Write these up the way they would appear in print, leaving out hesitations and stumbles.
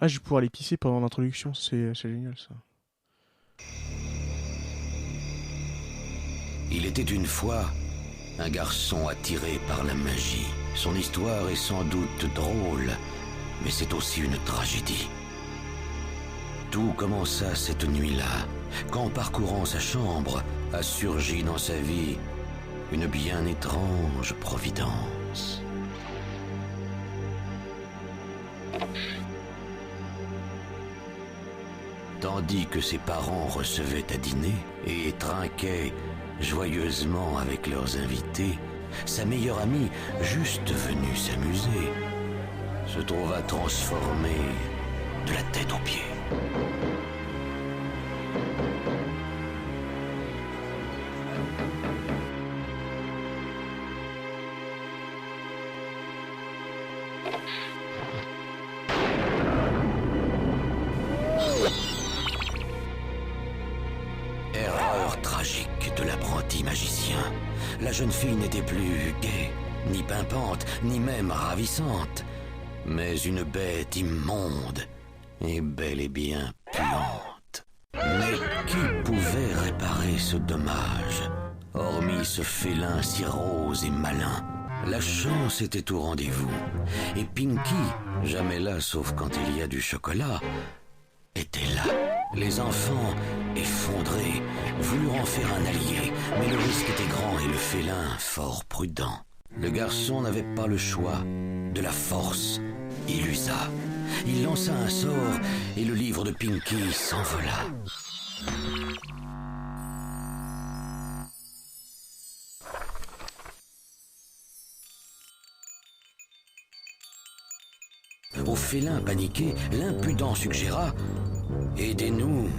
Ah, je vais pouvoir aller pisser pendant l'introduction, c'est génial ça. Il était une fois un garçon attiré par la magie. Son histoire est sans doute drôle, mais c'est aussi une tragédie. Tout commença cette nuit-là, quand parcourant sa chambre, a surgi dans sa vie une bien étrange providence. Tandis que ses parents recevaient à dîner et trinquaient joyeusement avec leurs invités, sa meilleure amie, juste venue s'amuser, se trouva transformée de la tête aux pieds. Erreur tragique de l'apprenti magicien. La jeune fille n'était plus gaie, ni pimpante, ni même ravissante, mais une bête immonde et bel et bien puante. Mais qui pouvait réparer ce dommage, hormis ce félin si rose et malin? La chance était au rendez-vous, et Pinky, jamais là sauf quand il y a du chocolat, était là. Les enfants, effondrés, voulurent en faire un allié, mais le risque était grand et le félin fort prudent. Le garçon n'avait pas le choix. De la force, il usa. Il lança un sort et le livre de Pinky s'envola. Au félin paniqué, l'impudent suggéra « Aidez-nous,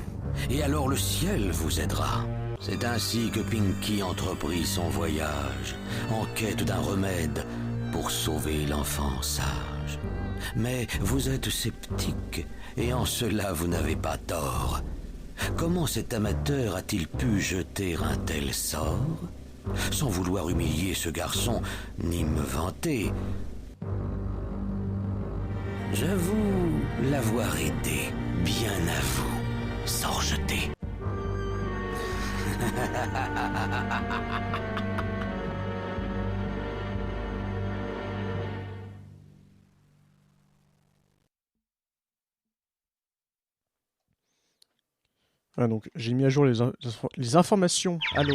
et alors le ciel vous aidera ». C'est ainsi que Pinky entreprit son voyage, en quête d'un remède pour sauver l'enfant sage. Mais vous êtes sceptique, et en cela vous n'avez pas tort. Comment cet amateur a-t-il pu jeter un tel sort? Sans vouloir humilier ce garçon, ni me vanter, j'avoue l'avoir aidé, bien à vous, sans rejeter. Ah, donc j'ai mis à jour les informations. Allô.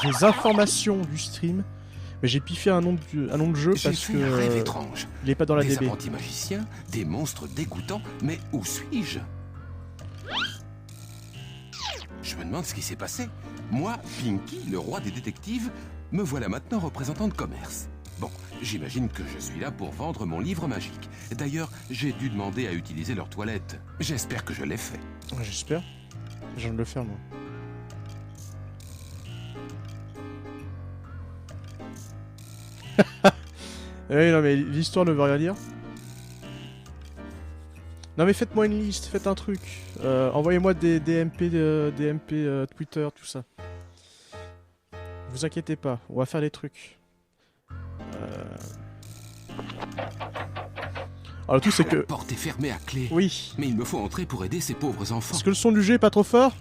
Les informations du stream. Mais j'ai piffé un nom de jeu parce que un rêve étrange. Il est pas dans la des DB. Des apprentis magiciens, des monstres dégoûtants, mais où suis-je? Je me demande ce qui s'est passé. Moi, Pinky, le roi des détectives, me voilà maintenant représentant de commerce. Bon, j'imagine que je suis là pour vendre mon livre magique. D'ailleurs, j'ai dû demander à utiliser leurs toilettes. J'espère que je l'ai fait. J'espère. Je viens de le faire, moi. Oui, non, mais l'histoire ne veut rien dire. Non, mais faites-moi une liste, faites un truc. Envoyez-moi des MP, Twitter, tout ça. Vous inquiétez pas, on va faire des trucs. Alors, le tout, c'est que. La porte est fermée à clé. Oui. Mais il me faut entrer pour aider ces pauvres enfants. Est-ce que le son du jeu est pas trop fort?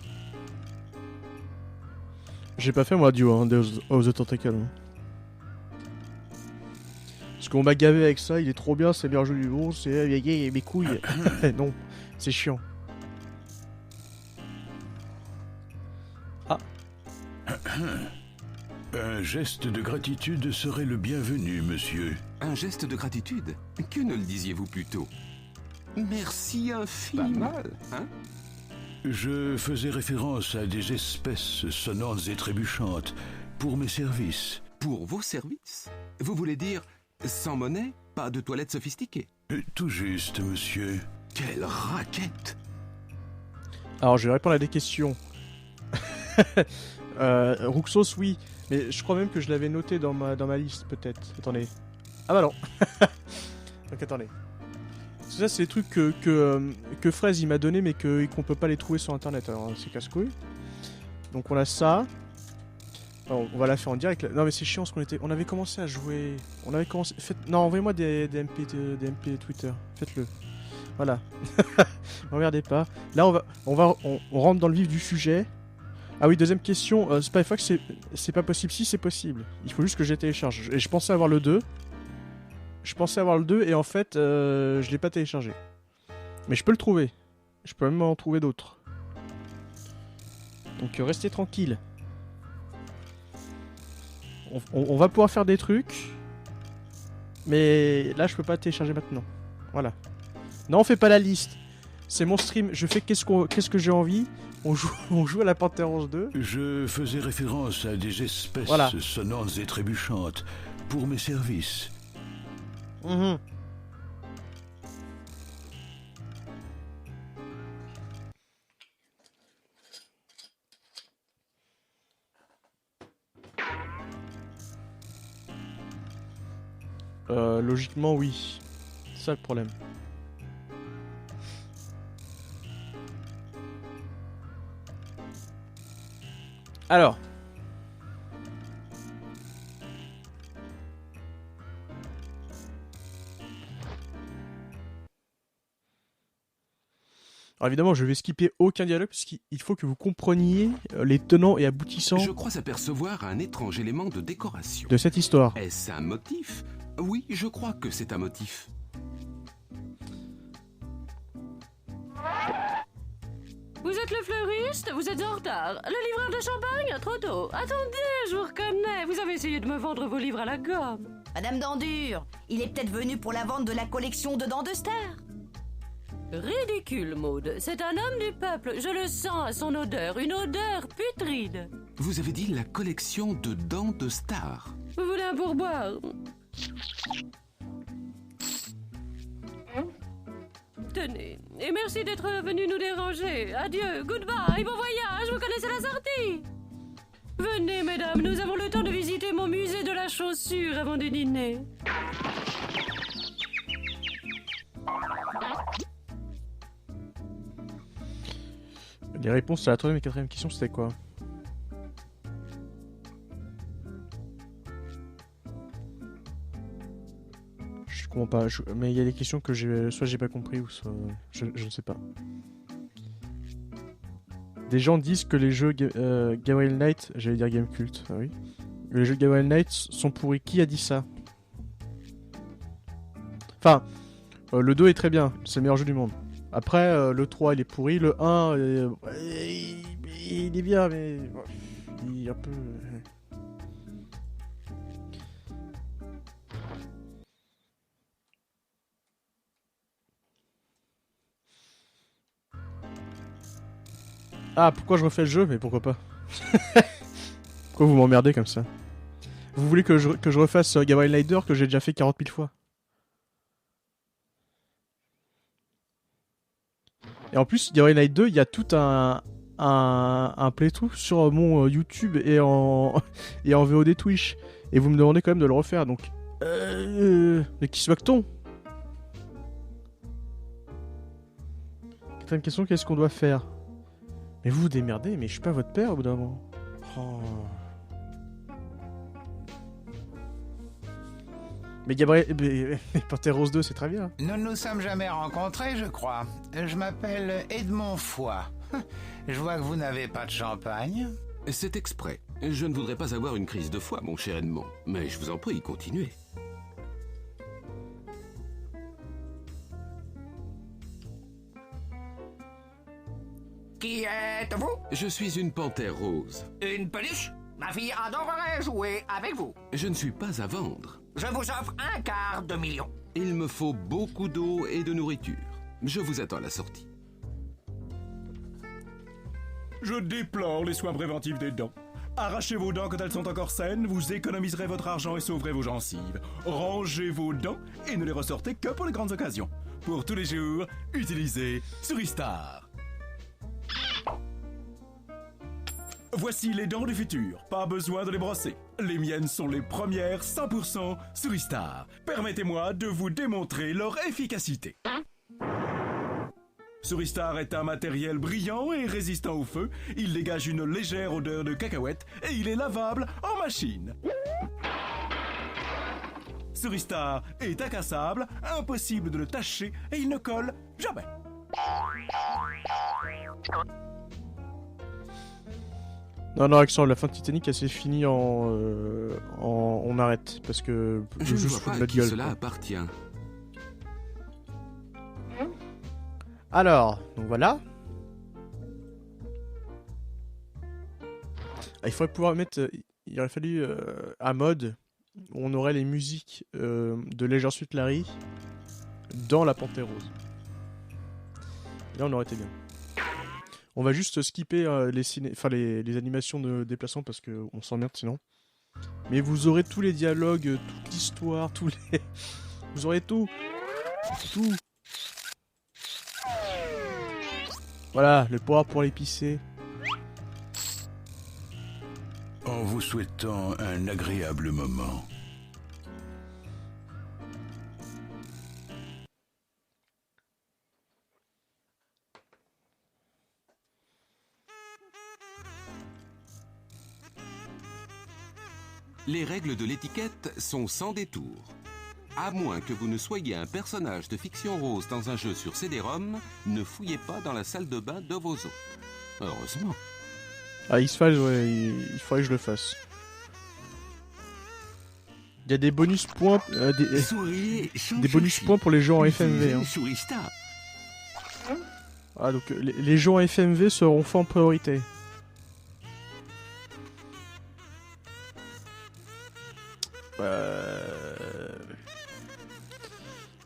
J'ai pas fait, moi, Dio, hein, of the Tentacle. Parce qu'on m'a gavé avec ça, il est trop bien, c'est le meilleur jeu du monde, c'est mes couilles. Non, c'est chiant. Ah. Un geste de gratitude serait le bienvenu, monsieur. Un geste de gratitude? Que ne le disiez-vous plus tôt? Merci infiniment. Pas mal, hein? Je faisais référence à des espèces sonnantes et trébuchantes pour mes services. Pour vos services? Vous voulez dire sans monnaie, pas de toilettes sophistiquées? Tout juste, monsieur. Quelle raquette! Alors, je vais répondre à des questions. Ruxos, oui. Mais je crois même que je l'avais noté dans ma liste, peut-être. Attendez. Ah bah non. Donc, attendez. Ça, c'est des trucs que Fraise, il m'a donné, mais qu'on peut pas les trouver sur Internet. Alors, c'est casse-couille. Donc, on a ça. Alors, on va la faire en direct. Non, mais c'est chiant, parce on avait commencé à jouer... Non, envoyez-moi des MP Twitter. Faites-le. Voilà. Regardez pas. Là, on rentre dans le vif du sujet. Ah oui, deuxième question. Spyfox, c'est pas possible. Si, c'est possible. Il faut juste que je les télécharge. Et je pensais avoir le 2. Et en fait, je l'ai pas téléchargé. Mais je peux le trouver. Je peux même en trouver d'autres. Donc restez tranquille. On va pouvoir faire des trucs. Mais là, je peux pas télécharger maintenant. Voilà. Non, on fait pas la liste. C'est mon stream. Je fais qu'est-ce que j'ai envie. On joue à la Panthère Rose 2. Je faisais référence à des espèces sonnantes et trébuchantes pour mes services. Mmh. Logiquement, oui. C'est ça le problème. Alors. Alors évidemment, je vais skipper aucun dialogue parce qu'il faut que vous compreniez les tenants et aboutissants Je crois apercevoir un étrange élément de décoration. de cette histoire. Est-ce un motif? Oui, je crois que c'est un motif. Vous êtes le fleuriste? Vous êtes en retard. Le livreur de champagne? Trop tôt. Attendez, je vous reconnais. Vous avez essayé de me vendre vos livres à la gomme. Madame Dandure, il est peut-être venu pour la vente de la collection de Dents de Star. Ridicule, Maud. C'est un homme du peuple. Je le sens à son odeur. Une odeur putride. Vous avez dit la collection de Dents de Star. Vous voulez un pourboire? Tenez. Et merci d'être venu nous déranger. Adieu. Goodbye. Bon voyage. Vous connaissez la sortie. Venez, mesdames. Nous avons le temps de visiter mon musée de la chaussure avant de dîner. Les réponses à la troisième et quatrième question, c'était quoi? Je comprends pas. Mais il y a des questions que soit j'ai pas compris ou soit je ne sais pas. Des gens disent que les jeux Gabriel Knight, j'allais dire Gamecult, ah oui. Les jeux Gabriel Knight sont pourris. Qui a dit ça? Enfin, le 2 est très bien, c'est le meilleur jeu du monde. Après, le 3 il est pourri, le 1 il est bien, mais il est un peu... Ah, pourquoi je refais le jeu? Mais pourquoi pas? Pourquoi vous m'emmerdez comme ça? Vous voulez que je refasse Gabriel Knight 2 que j'ai déjà fait 40 000 fois? Et en plus, Gabriel Knight 2, il y a tout un playthrough sur mon YouTube et en VOD Twitch. Et vous me demandez quand même de le refaire, donc... Mais qui se moque-t-on? Quatrième question, qu'est-ce qu'on doit faire? Mais vous vous démerdez, mais je suis pas votre père au bout d'un moment. Oh. Mais Gabriel... Mais Panthère Rose 2, c'est très bien. Nous ne nous sommes jamais rencontrés, je crois. Je m'appelle Edmond Foy. Je vois que vous n'avez pas de champagne. C'est exprès. Je ne voudrais pas avoir une crise de foi, mon cher Edmond. Mais je vous en prie, continuez. Qui êtes-vous? Je suis une panthère rose. Une peluche? Ma fille adorerait jouer avec vous. Je ne suis pas à vendre. Je vous offre 1/4 million. Il me faut beaucoup d'eau et de nourriture. Je vous attends à la sortie. Je déplore les soins préventifs des dents. Arrachez vos dents quand elles sont encore saines, vous économiserez votre argent et sauverez vos gencives. Rangez vos dents et ne les ressortez que pour les grandes occasions. Pour tous les jours, utilisez Suristar. Voici les dents du futur. Pas besoin de les brosser. Les miennes sont les premières 100% Suristar. Permettez-moi de vous démontrer leur efficacité. Suristar est un matériel brillant et résistant au feu. Il dégage une légère odeur de cacahuète et il est lavable en machine. Suristar est incassable, impossible de le tâcher et il ne colle Jamais. Non, Alexandre, la fin de Titanic, elle s'est finie on arrête, parce que Je ne se vois fout de pas à notre qui gueule, cela quoi. appartient. Alors, donc voilà. Il faudrait pouvoir mettre... il aurait fallu un mode où on aurait les musiques de Leisure Suit Larry dans la Panthère Rose. Là, on aurait été bien. On va juste skipper les animations de déplacement parce qu'on s'emmerde sinon. Mais vous aurez tous les dialogues, toute l'histoire, vous aurez tout. Tout. Voilà, le pouvoir pour l'épicer. En vous souhaitant un agréable moment. Les règles de l'étiquette sont sans détour. À moins que vous ne soyez un personnage de fiction rose dans un jeu sur CD-ROM, ne fouillez pas dans la salle de bain de vos hôtes. Heureusement. Ah, X-Files, ouais, il faudrait que je le fasse. Il y a des bonus points, des bonus points pour les gens en FMV. Hein. Ah, donc les gens en FMV seront faits en priorité.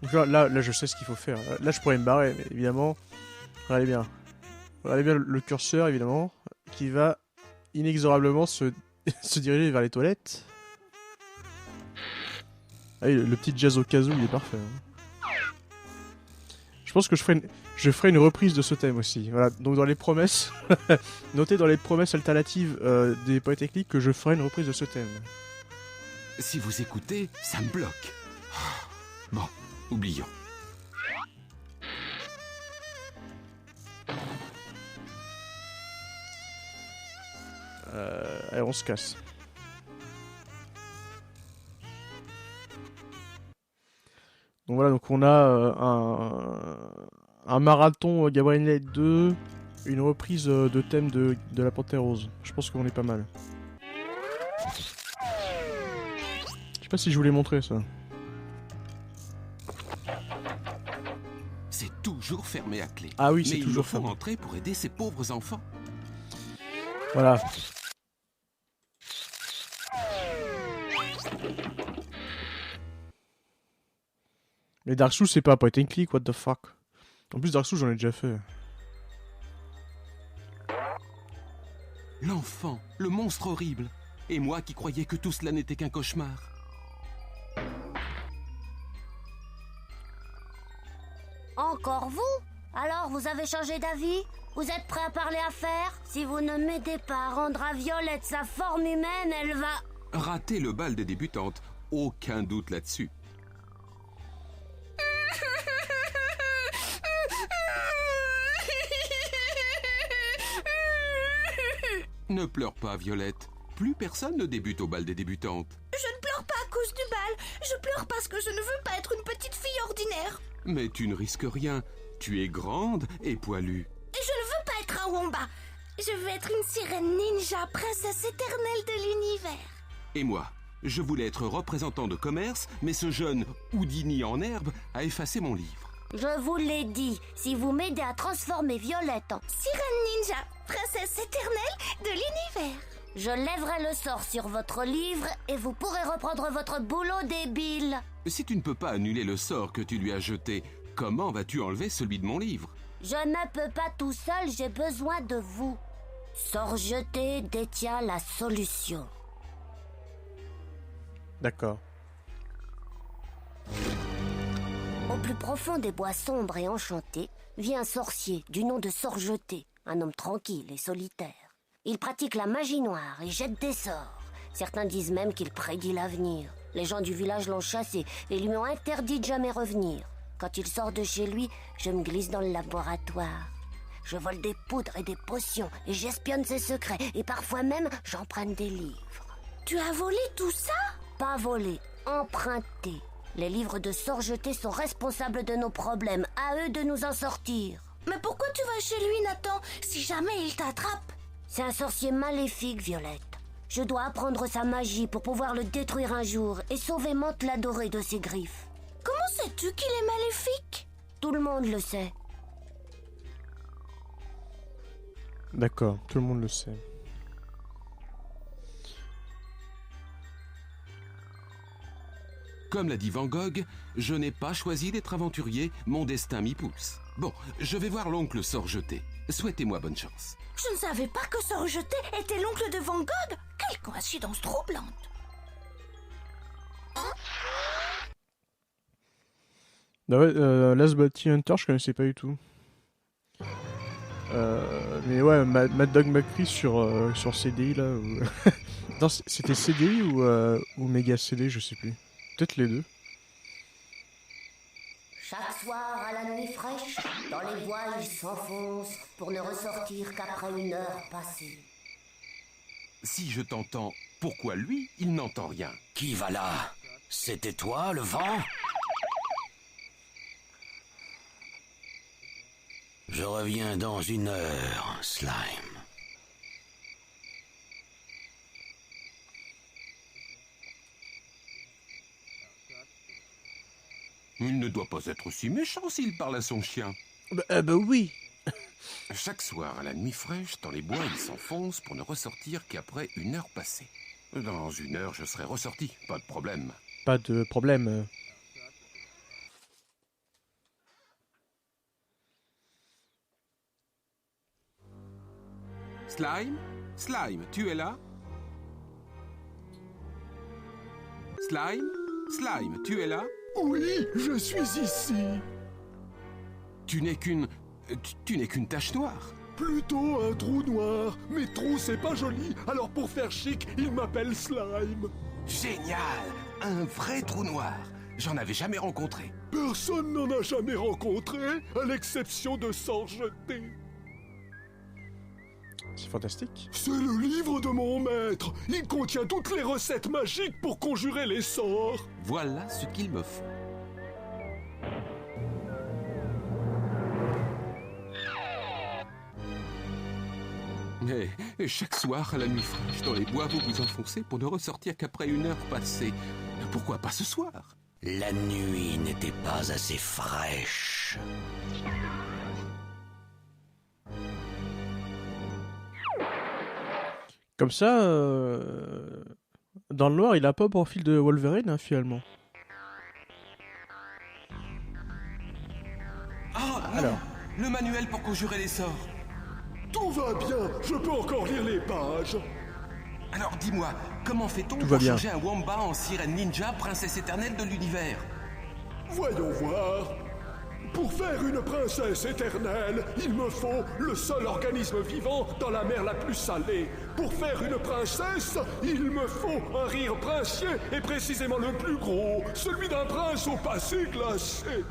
Donc là, je sais ce qu'il faut faire. Là, je pourrais me barrer, mais évidemment, regardez bien le curseur, évidemment, qui va inexorablement se diriger vers les toilettes. Ah oui, le petit jazz au kazoo, il est parfait. Hein. Je pense que je ferai une reprise de ce thème aussi. Voilà, donc dans les promesses, notez dans les promesses alternatives des Polytechniques que je ferai une reprise de ce thème. Si vous écoutez, ça me bloque. Bon, oublions. Allez, on se casse. Donc voilà, donc on a un marathon Gabriel Knight 2, une reprise de thème de la Panthère Rose. Je pense qu'on est pas mal. Je sais pas si je voulais montrer ça. C'est toujours fermé à clé. Ah oui, c'est mais toujours il faut fermé. entrer pour aider ces pauvres enfants. Voilà. Mais Dark Souls c'est pas point and click, what the fuck. En plus Dark Souls j'en ai déjà fait. L'enfant, le monstre horrible. Et moi qui croyais que tout cela n'était qu'un cauchemar. Encore vous? Alors, vous avez changé d'avis? Vous êtes prêt à parler affaires? Si vous ne m'aidez pas à rendre à Violette sa forme humaine, elle va... Rater le bal des débutantes, aucun doute là-dessus. Ne pleure pas, Violette. Plus personne ne débute au bal des débutantes. Je ne pleure pas à cause du bal. Je pleure parce que je ne veux pas être une petite fille ordinaire. Mais tu ne risques rien. Tu es grande et poilue. Et je ne veux pas être un womba. Je veux être une sirène ninja, princesse éternelle de l'univers. Et moi, je voulais être représentant de commerce, mais ce jeune Houdini en herbe a effacé mon livre. Je vous l'ai dit, si vous m'aidez à transformer Violette en... Sirène ninja, princesse éternelle de l'univers. Je lèverai le sort sur votre livre et vous pourrez reprendre votre boulot débile. Si tu ne peux pas annuler le sort que tu lui as jeté, comment vas-tu enlever celui de mon livre? Je ne peux pas tout seul, j'ai besoin de vous. Sort jeté détient la solution. D'accord. Au plus profond des bois sombres et enchantés, vit un sorcier du nom de Sort jeté, un homme tranquille et solitaire. Il pratique la magie noire et jette des sorts. Certains disent même qu'il prédit l'avenir. Les gens du village l'ont chassé et lui ont interdit de jamais revenir. Quand il sort de chez lui, je me glisse dans le laboratoire. Je vole des poudres et des potions et j'espionne ses secrets et parfois même j'emprunte des livres. Tu as volé tout ça? Pas volé, emprunté. Les livres de sorts jetés sont responsables de nos problèmes. À eux de nous en sortir. Mais pourquoi tu vas chez lui, Nathan, si jamais il t'attrape? C'est un sorcier maléfique, Violette. Je dois apprendre sa magie pour pouvoir le détruire un jour et sauver Mante l'adorée de ses griffes. Comment sais-tu qu'il est maléfique? Tout le monde le sait. D'accord, tout le monde le sait. Comme l'a dit Van Gogh, je n'ai pas choisi d'être aventurier, mon destin m'y pousse. Bon, je vais voir l'oncle sort jeté. Souhaitez-moi bonne chance. Je ne savais pas que sort jeté était l'oncle de Van Gogh. Quelle coïncidence troublante. Bah ouais, Last Bounty Hunter, je connaissais pas du tout. Mais ouais, Mad Dog McCree sur CDI là. Ou... non, c'était CDI ou Mega CD, je sais plus. Peut-être les deux. Chaque soir à la nuit fraîche, dans les bois il s'enfonce pour ne ressortir qu'après une heure passée. Si je t'entends, pourquoi lui, il n'entend rien? Qui va là? C'était toi, le vent? Je reviens dans 1 heure, Slime. Il ne doit pas être si méchant s'il parle à son chien. Bah oui. Chaque soir, à la nuit fraîche, dans les bois, il s'enfonce pour ne ressortir qu'après 1 heure passée. Dans 1 heure, je serai ressorti, pas de problème. Pas de problème. Slime? Slime, tu es là? Slime? Slime, tu es là? Oui, je suis ici. Tu n'es qu'une tache noire. Plutôt un trou noir. Mais trou, c'est pas joli. Alors pour faire chic, il m'appelle Slime. Génial! Un vrai trou noir. J'en avais jamais rencontré. Personne n'en a jamais rencontré, à l'exception de Sort jeté. C'est fantastique. C'est le livre de mon maître. Il contient toutes les recettes magiques pour conjurer les sorts. Voilà ce qu'il me faut. Mais chaque soir, à la nuit fraîche, dans les bois, vous vous enfoncez pour ne ressortir qu'après 1 heure passée. Pourquoi pas ce soir? La nuit n'était pas assez fraîche. Comme ça, dans le noir, il a pas profil de Wolverine, hein, finalement. Oh, alors. Le manuel pour conjurer les sorts. Tout va bien, je peux encore lire les pages. Alors dis-moi, comment fait-on Tout pour va bien. changer un Wamba en sirène ninja, princesse éternelle de l'univers? Voyons voir. Pour faire une princesse éternelle, il me faut le seul organisme vivant dans la mer la plus salée. Pour faire une princesse, il me faut un rire princier et précisément le plus gros, celui d'un prince au passé glacé.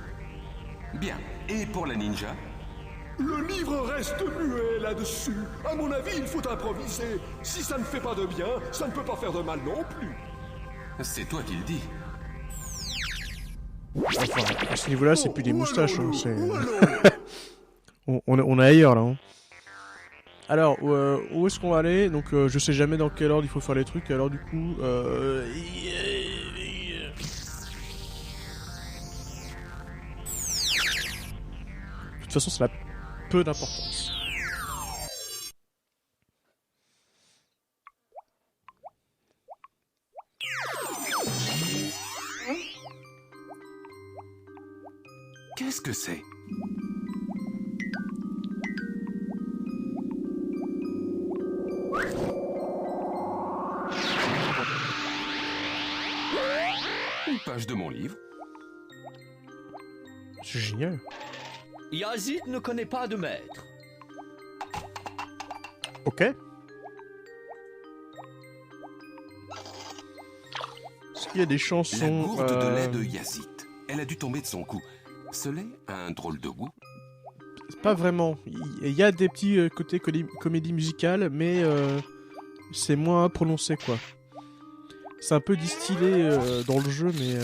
Bien. Et pour la ninja? Le livre reste muet là-dessus. À mon avis, il faut improviser. Si ça ne fait pas de bien, ça ne peut pas faire de mal non plus. C'est toi qui le dis. Enfin, à ce niveau-là, c'est plus des moustaches. Hein, c'est... Allons. on est ailleurs, là. Hein. Alors, où est-ce qu'on va aller? Donc, je sais jamais dans quel ordre il faut faire les trucs. Alors, du coup... De toute façon, ça a peu d'importance. Qu'est-ce que c'est? Une page de mon livre. C'est génial. Yazid ne connaît pas de maître. Ok. Est-ce qu'il y a des chansons... La gourde de lait de Yazid. Elle a dû tomber de son cou. Ce lait a un drôle de goût. Pas vraiment. Il y a des petits côtés comédie musicale, mais c'est moins prononcé, quoi. C'est un peu distillé dans le jeu, mais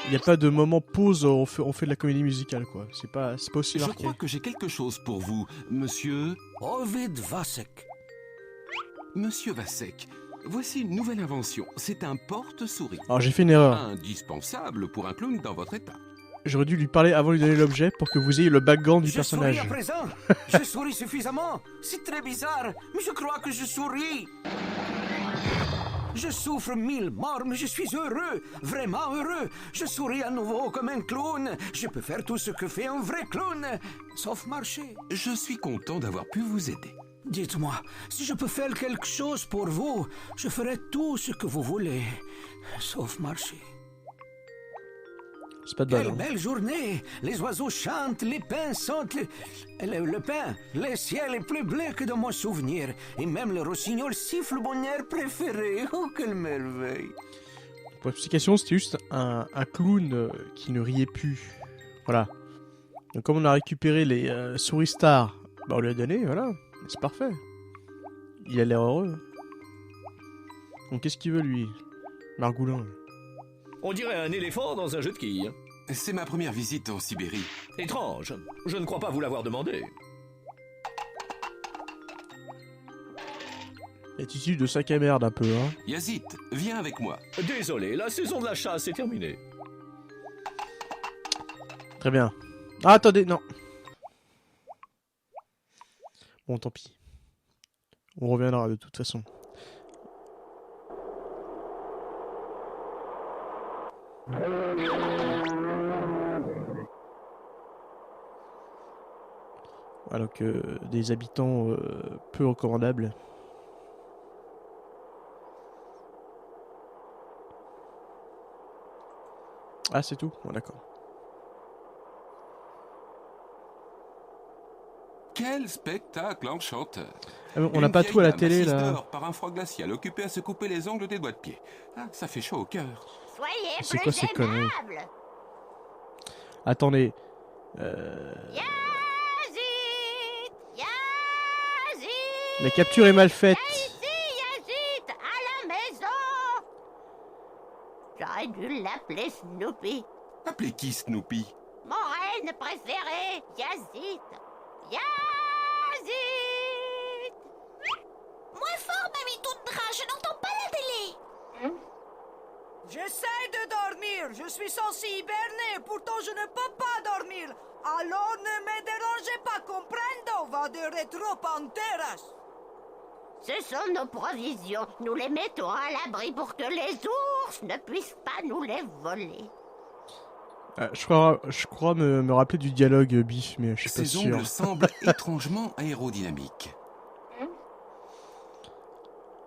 Il n'y a pas de moment pause, on fait de la comédie musicale, quoi. C'est pas aussi Je marqué. crois que j'ai quelque chose pour vous, monsieur... Ovid Vasek. Monsieur Vasek, voici une nouvelle invention. C'est un porte-souris. Alors j'ai fait une erreur. Indispensable pour un clown dans votre état. J'aurais dû lui parler avant de lui donner l'objet pour que vous ayez le background du personnage. Je souris à présent. Je souris suffisamment. C'est très bizarre, mais je crois que je souris. Je souffre 1000 morts, mais je suis heureux, vraiment heureux. Je souris à nouveau comme un clown. Je peux faire tout ce que fait un vrai clown, sauf marcher. Je suis content d'avoir pu vous aider. Dites-moi, si je peux faire quelque chose pour vous, je ferai tout ce que vous voulez, sauf marcher. C'est pas de balle. Quelle belle journée! Les oiseaux chantent, les pins sentent le pain. Le ciel est plus bleu que dans mon souvenir. Et même le rossignol siffle mon air préféré. Oh, quelle merveille! Pour l'explication, c'était juste un clown qui ne riait plus. Voilà. Donc comme on a récupéré les souris stars, bah on lui a donné, voilà. C'est parfait. Il a l'air heureux. Donc qu'est-ce qu'il veut, lui? Margoulin. On dirait un éléphant dans un jeu de quilles. C'est ma première visite en Sibérie. Étrange. Je ne crois pas vous l'avoir demandé. Attitude de sac à merde un peu, hein. Yazid, viens avec moi. Désolé, la saison de la chasse est terminée. Très bien. Ah, attendez, non. Bon, tant pis. On reviendra de toute façon. Alors que des habitants peu recommandables. Ah, c'est tout? Bon, d'accord. Quel spectacle enchanteur! On n'a pas tout à la télé, là. Par un froid glacial occupé à se couper les ongles des doigts de pied. Ah, ça fait chaud au cœur. Soyez C'est plus quoi ces conneries? aimable. Attendez. Yazid, Yazid. La capture est mal faite. Yazid, à la maison. J'aurais dû l'appeler Snoopy. Appelez qui Snoopy? Mon reine préféré, Yazid. Yazid. Moins fort, mamie toute drap, je n'entends pas la télé. J'essaie de dormir, je suis censé hiberner, pourtant je ne peux pas dormir. Alors ne me dérangez pas, comprendo, va de rétro panteras. Ce sont nos provisions. Nous les mettons à l'abri pour que les ours ne puissent pas nous les voler. Je crois me rappeler du dialogue Biff, mais je suis pas Ses sûr. ongles semblent étrangement aérodynamiques.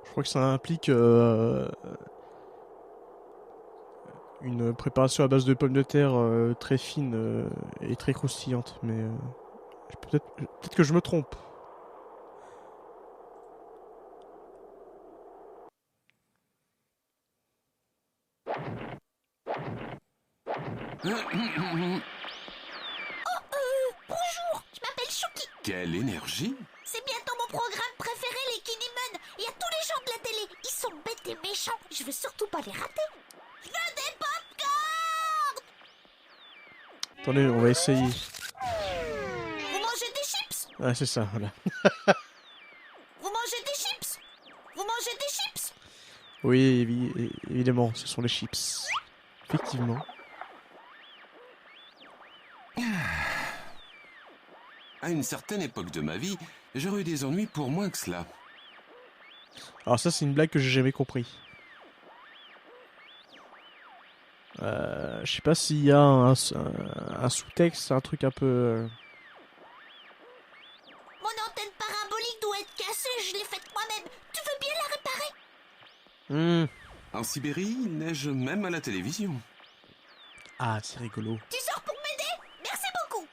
Je crois que ça implique une préparation à base de pommes de terre très fine et très croustillante, mais peut-être que je me trompe. Bonjour, je m'appelle Chouki. Quelle énergie! C'est bientôt mon programme préféré, les Kinnymon. Il y a tous les gens de la télé. Ils sont bêtes et méchants. Je veux surtout pas les rater. Je veux des pop-corn. Attendez, on va essayer. Vous mangez des chips? Ah, c'est ça, voilà. Vous mangez des chips? Vous mangez des chips? Oui, évidemment, ce sont les chips. Effectivement. À une certaine époque de ma vie, j'aurais eu des ennuis pour moins que cela. Alors ça, c'est une blague que j'ai jamais compris. Je sais pas s'il y a un sous-texte, un truc un peu... Mon antenne parabolique doit être cassée, je l'ai faite moi-même. Tu veux bien la réparer? En Sibérie, il neige même à la télévision. Ah, c'est rigolo. Tu sors pour m'aider? Merci beaucoup.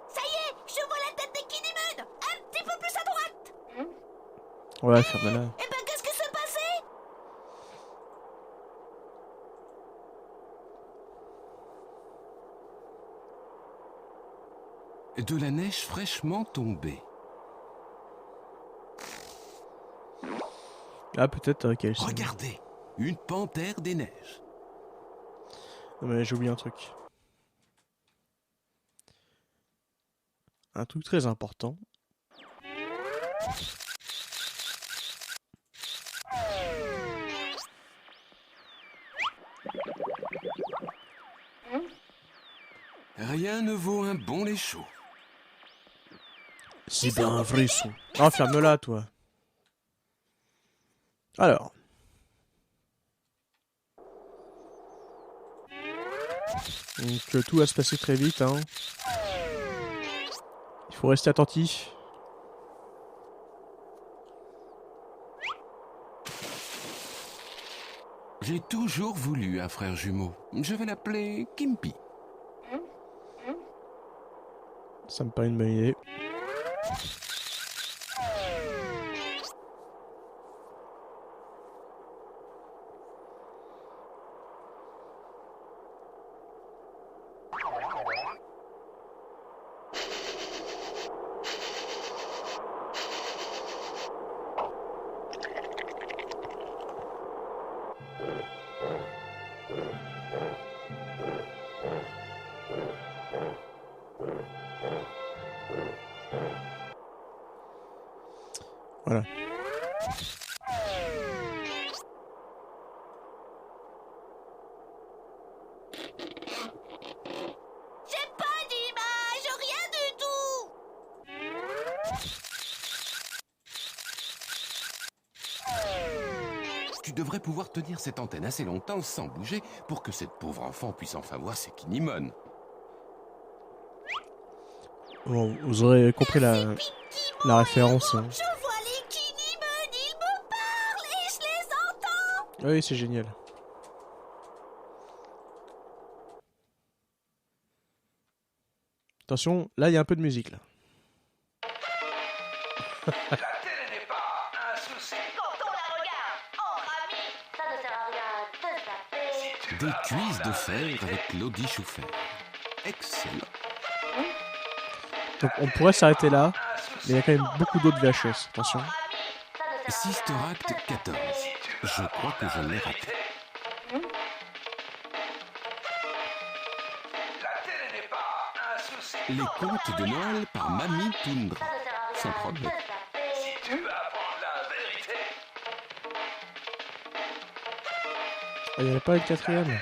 Ça y est, je vois la tête des Kinnymon. Un petit peu plus à droite. Ouais, ferme-la. Eh ben, qu'est-ce qui s'est passé? De la neige fraîchement tombée. Ah, peut-être qu'elle... Regardez, une panthère des neiges. Non, mais j'ai oublié un truc. Un truc très important. Rien ne vaut un bon lait chaud. C'est bien un vrai son. Oh, ferme-la, toi. Alors. Donc, tout va se passer très vite, hein. Il faut rester attentif. J'ai toujours voulu un frère jumeau. Je vais l'appeler Kimpy. Ça me paraît une bonne idée. Voilà. J'ai pas d'image, rien du tout. Tu devrais pouvoir tenir cette antenne assez longtemps sans bouger pour que cette pauvre enfant puisse enfin voir ses Kinemon. Bon, vous aurez compris la référence. Hein. Je vois les Kinemon, ils me parlent et je les entends. Oui, c'est génial. Attention, là il y a un peu de musique là. La télé n'est pas un souci. Quand on la regarde entre amis, ça ne sert à rien de zapper. Des cuisses de fer avec Claudie Chouffer. Excellent. Donc on pourrait s'arrêter là, mais il y a quand même beaucoup d'autres VHS, attention. Sister Act 14. Je crois que je l'ai raté. Les contes de Noël par Mamie Toundra. Sans problème. Si tu veux apprendre la vérité. Il n'y avait pas une quatrième.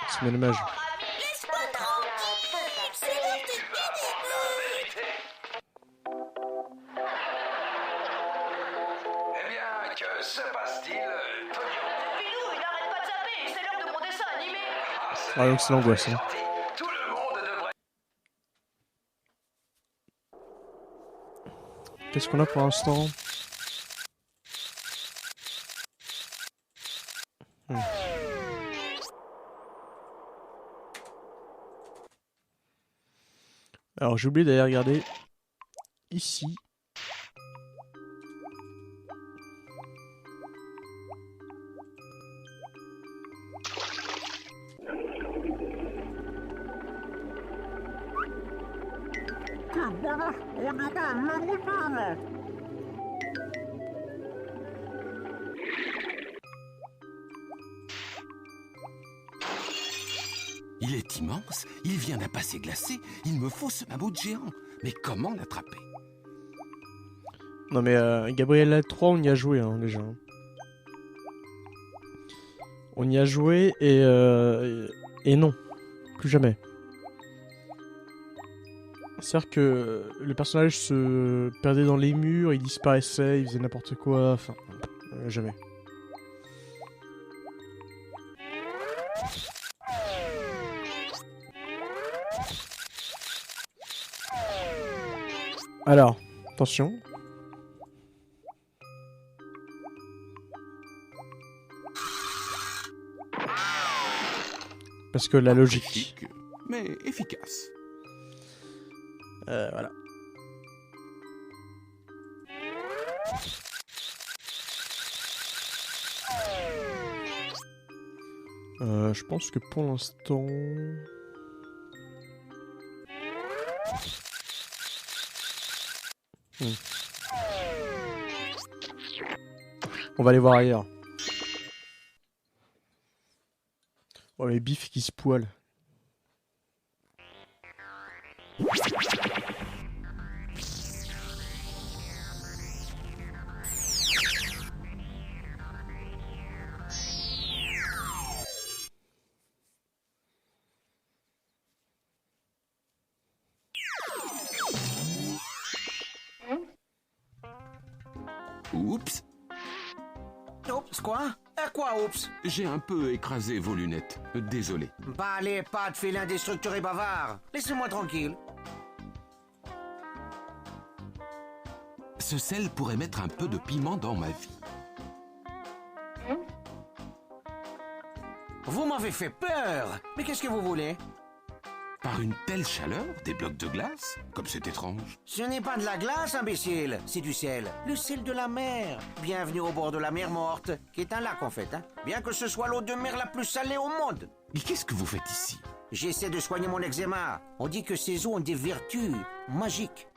C'est bien dommage. Laisse-moi tranquille, c'est l'heure de Kinemon. Eh bien, que se passe-t-il, Tonio? Filou, il n'arrête pas de zapper, c'est l'heure de mon dessin animé. Ah donc c'est l'angoisse. Hein. Tout le monde devrait... Qu'est-ce qu'on a pour l'instant? Alors j'ai oublié d'aller regarder ici. Il est immense, il vient d'un passé glacé, il me faut ce mammouth géant. Mais comment l'attraper? Non mais Gabriel 3 on y a joué hein, déjà. On y a joué et non, plus jamais. C'est-à-dire que le personnage se perdait dans les murs, il disparaissait, il faisait n'importe quoi, enfin, jamais. Alors, attention. Parce que la logique. Mais efficace. Voilà. Je pense que pour l'instant... On va aller voir ailleurs. Oh, les bifs qui se poilent. Oups. Oups, quoi? Quoi, oups? J'ai un peu écrasé vos lunettes. Désolé. Bah, les pattes, félin déstructuré bavard. Laissez-moi tranquille. Ce sel pourrait mettre un peu de piment dans ma vie. Vous m'avez fait peur. Mais qu'est-ce que vous voulez? Par une telle chaleur, des blocs de glace? Comme c'est étrange. Ce n'est pas de la glace, imbécile. C'est du sel. Le sel de la mer. Bienvenue au bord de la mer Morte, qui est un lac en fait, hein. Bien que ce soit l'eau de mer la plus salée au monde. Mais qu'est-ce que vous faites ici? J'essaie de soigner mon eczéma. On dit que ces eaux ont des vertus magiques.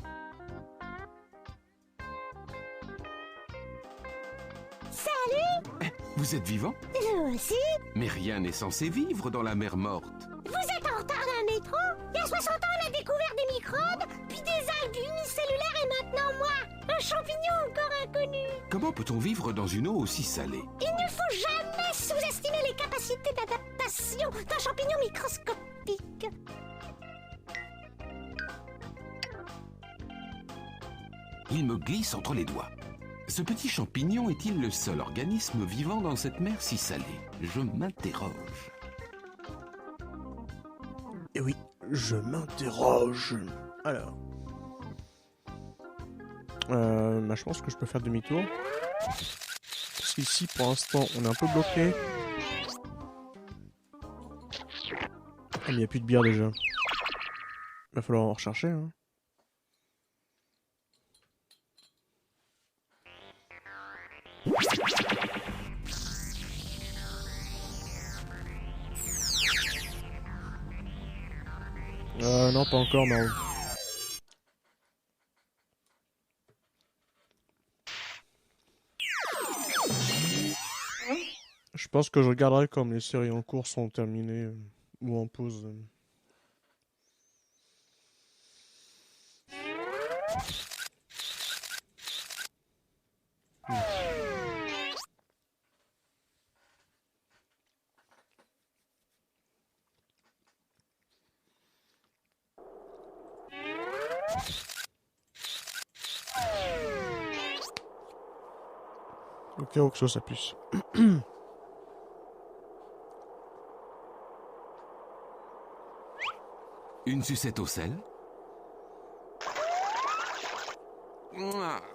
Salut! Vous êtes vivant? Vous aussi? Mais rien n'est censé vivre dans la mer Morte. Vous êtes en retard d'un métro? Il y a 60 ans, on a découvert des microbes, puis des algues unicellulaires et maintenant moi, un champignon encore inconnu. Comment peut-on vivre dans une eau aussi salée? Il ne faut jamais sous-estimer les capacités d'adaptation d'un champignon microscopique. Il me glisse entre les doigts. Ce petit champignon est-il le seul organisme vivant dans cette mer si salée? Je m'interroge. Et oui, je m'interroge. Alors. Bah, je pense que je peux faire demi-tour. Parce qu'ici, pour l'instant, on est un peu bloqué. Ah, mais il n'y a plus de bière déjà. Il va falloir en rechercher, hein. Non, pas encore, non. Je pense que je regarderai comme les séries en cours sont terminées ou en pause. Au cas où que ça puisse. Une sucette au sel?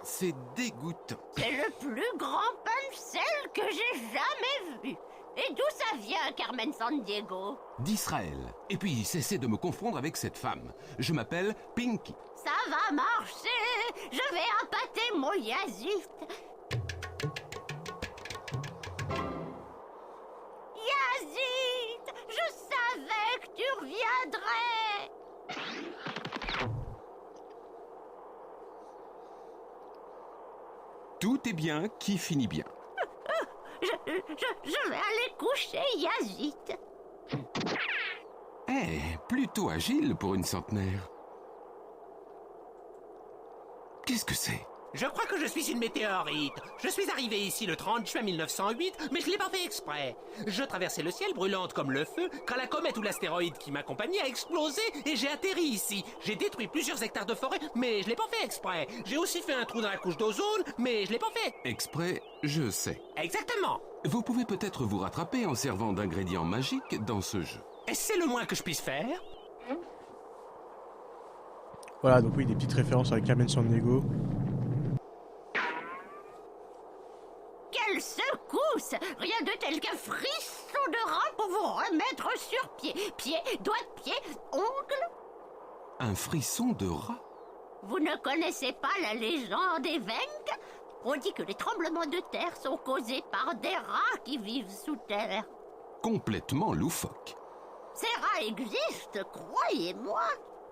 C'est dégoûtant. C'est le plus grand pain de sel que j'ai jamais vu. Et d'où ça vient, Carmen Sandiego? D'Israël. Et puis, cessez de me confondre avec cette femme. Je m'appelle Pinky. Ça va marcher. Je vais appâter mon Yazit. Yazid, je savais que tu reviendrais. Tout est bien qui finit bien. Je vais aller coucher, Yazid. Plutôt agile pour une centenaire. Qu'est-ce que c'est? Je crois que je suis une météorite. Je suis arrivé ici le 30 juin 1908, mais je l'ai pas fait exprès. Je traversais le ciel brûlante comme le feu quand la comète ou l'astéroïde qui m'accompagnait a explosé et j'ai atterri ici. J'ai détruit plusieurs hectares de forêt, mais je l'ai pas fait exprès. J'ai aussi fait un trou dans la couche d'ozone, mais je l'ai pas fait. Exprès, je sais. Exactement. Vous pouvez peut-être vous rattraper en servant d'ingrédients magiques dans ce jeu. Est-ce c'est le moins que je puisse faire? Voilà, donc oui, des petites références avec Carmen Sandiego. Quelle secousse! Rien de tel qu'un frisson de rat pour vous remettre sur pied. Pied, doigt de pied, ongle. Un frisson de rat? Vous ne connaissez pas la légende Evenk? On dit que les tremblements de terre sont causés par des rats qui vivent sous terre. Complètement loufoque. Ces rats existent, croyez-moi.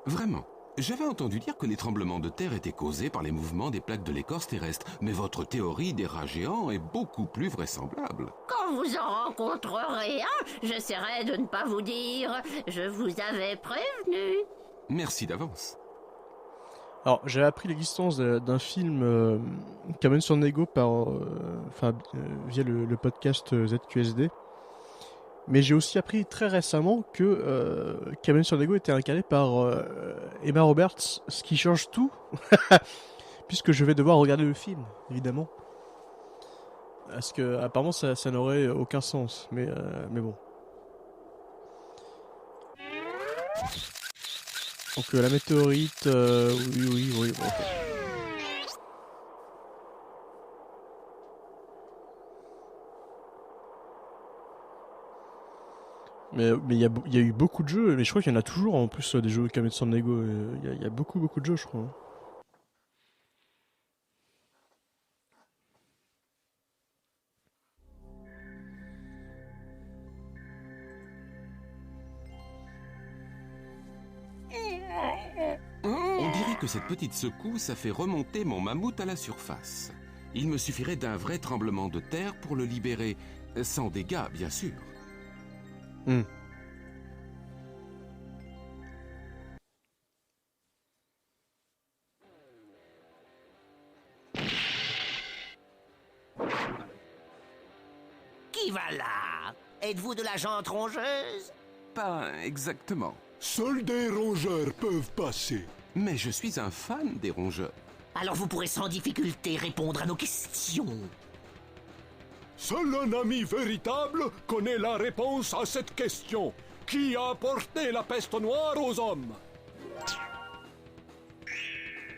Vraiment? J'avais entendu dire que les tremblements de terre étaient causés par les mouvements des plaques de l'écorce terrestre, mais votre théorie des rats géants est beaucoup plus vraisemblable. Quand vous en rencontrerez un, j'essaierai de ne pas vous dire. Je vous avais prévenu. Merci d'avance. Alors, j'ai appris l'existence d'un film Cabin sur Nego via le podcast ZQSD. Mais j'ai aussi appris très récemment que Cabin sur Nego était incarné par Emma Roberts, ce qui change tout, puisque je vais devoir regarder le film, évidemment. Parce que apparemment ça n'aurait aucun sens, mais bon. Donc la météorite, oui. Bon. Mais il y a eu beaucoup de jeux, mais je crois qu'il y en a toujours en plus des jeux Cabin San Diego. Il y a beaucoup de jeux, je crois. On dirait que cette petite secousse a fait remonter mon mammouth à la surface. Il me suffirait d'un vrai tremblement de terre pour le libérer, sans dégâts, bien sûr. Qui va là? Êtes-vous de la gente rongeuse? Pas exactement. Seuls des rongeurs peuvent passer. Mais je suis un fan des rongeurs. Alors vous pourrez sans difficulté répondre à nos questions. Seul un ami véritable connaît la réponse à cette question. Qui a apporté la peste noire aux hommes?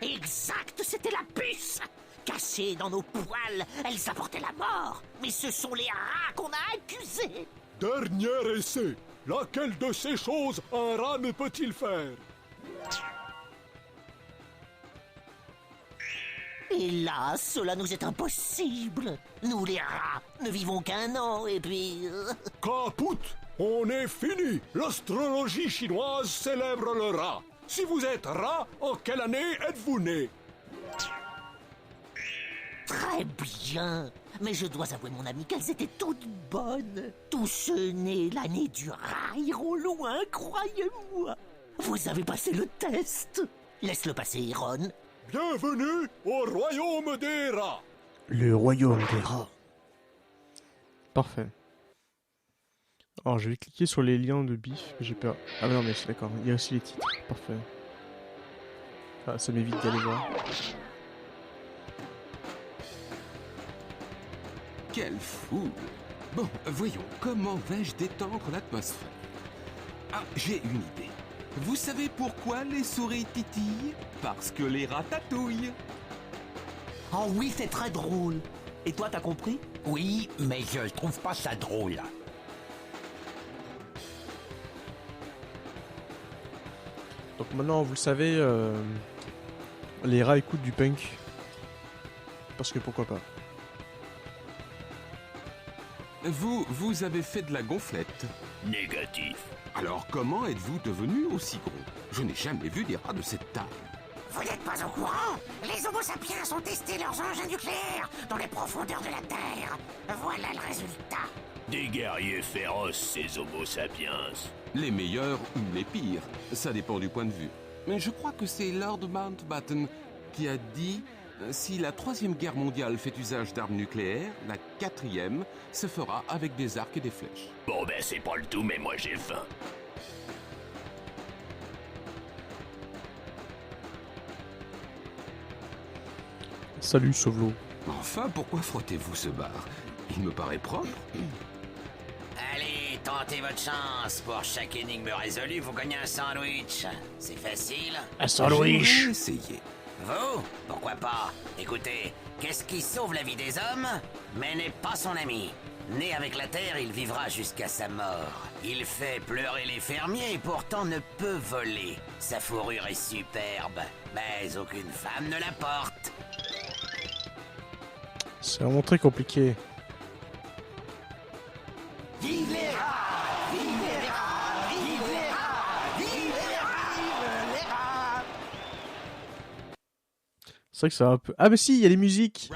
Exact, c'était la puce! Cachée dans nos poils, elles apportaient la mort. Mais ce sont les rats qu'on a accusés. Dernier essai. Laquelle de ces choses un rat ne peut-il faire? Hélas, cela nous est impossible. Nous, les rats, ne vivons qu'un an, et puis... Caput! On est fini! L'astrologie chinoise célèbre le rat. Si vous êtes rat, en quelle année êtes-vous né? Très bien. Mais je dois avouer, mon ami, qu'elles étaient toutes bonnes. Tous ceux nés l'année du rat iront loin, croyez-moi. Vous avez passé le test. Laisse-le passer, Ron. Bienvenue au royaume des rats. Le royaume des rats. Parfait. Alors je vais cliquer sur les liens de bif, j'ai peur. Ah mais non mais c'est d'accord, il y a aussi les titres. Parfait. Ah, ça m'évite d'aller voir. Quelle foule! Bon, voyons, comment vais-je détendre l'atmosphère? Ah, j'ai une idée. Vous savez pourquoi les souris titillent? Parce que les rats tatouillent. Oh oui, c'est très drôle. Et toi, t'as compris? Oui, mais je trouve pas ça drôle. Donc maintenant, vous le savez, les rats écoutent du punk. Parce que pourquoi pas. Vous avez fait de la gonflette. Négatif. Alors comment êtes-vous devenu aussi gros? Je n'ai jamais vu des rats de cette taille. Vous n'êtes pas au courant? Les Homo sapiens ont testé leurs engins nucléaires dans les profondeurs de la Terre. Voilà le résultat. Des guerriers féroces, ces Homo sapiens. Les meilleurs ou les pires, ça dépend du point de vue. Mais je crois que c'est Lord Mountbatten qui a dit « Si la 3e guerre mondiale fait usage d'armes nucléaires, la 4e se fera avec des arcs et des flèches. » Bon ben c'est pas le tout, mais moi j'ai faim. Salut Sauvelot. Enfin, pourquoi frottez-vous ce bar? Il me paraît propre. Allez, tentez votre chance. Pour chaque énigme résolue, vous gagnez un sandwich. C'est facile. Un sandwich. J'aimerais essayer. Vous? Pourquoi pas? Écoutez, qu'est-ce qui sauve la vie des hommes, mais n'est pas son ami? Né avec la terre, il vivra jusqu'à sa mort. Il fait pleurer les fermiers et pourtant ne peut voler. Sa fourrure est superbe, mais aucune femme ne la porte. C'est vraiment très compliqué. Vive les rats! Vive les rats! Vive les rats! Vive les rats! C'est vrai que ça va un peu... Ah bah si, il y a les musiques.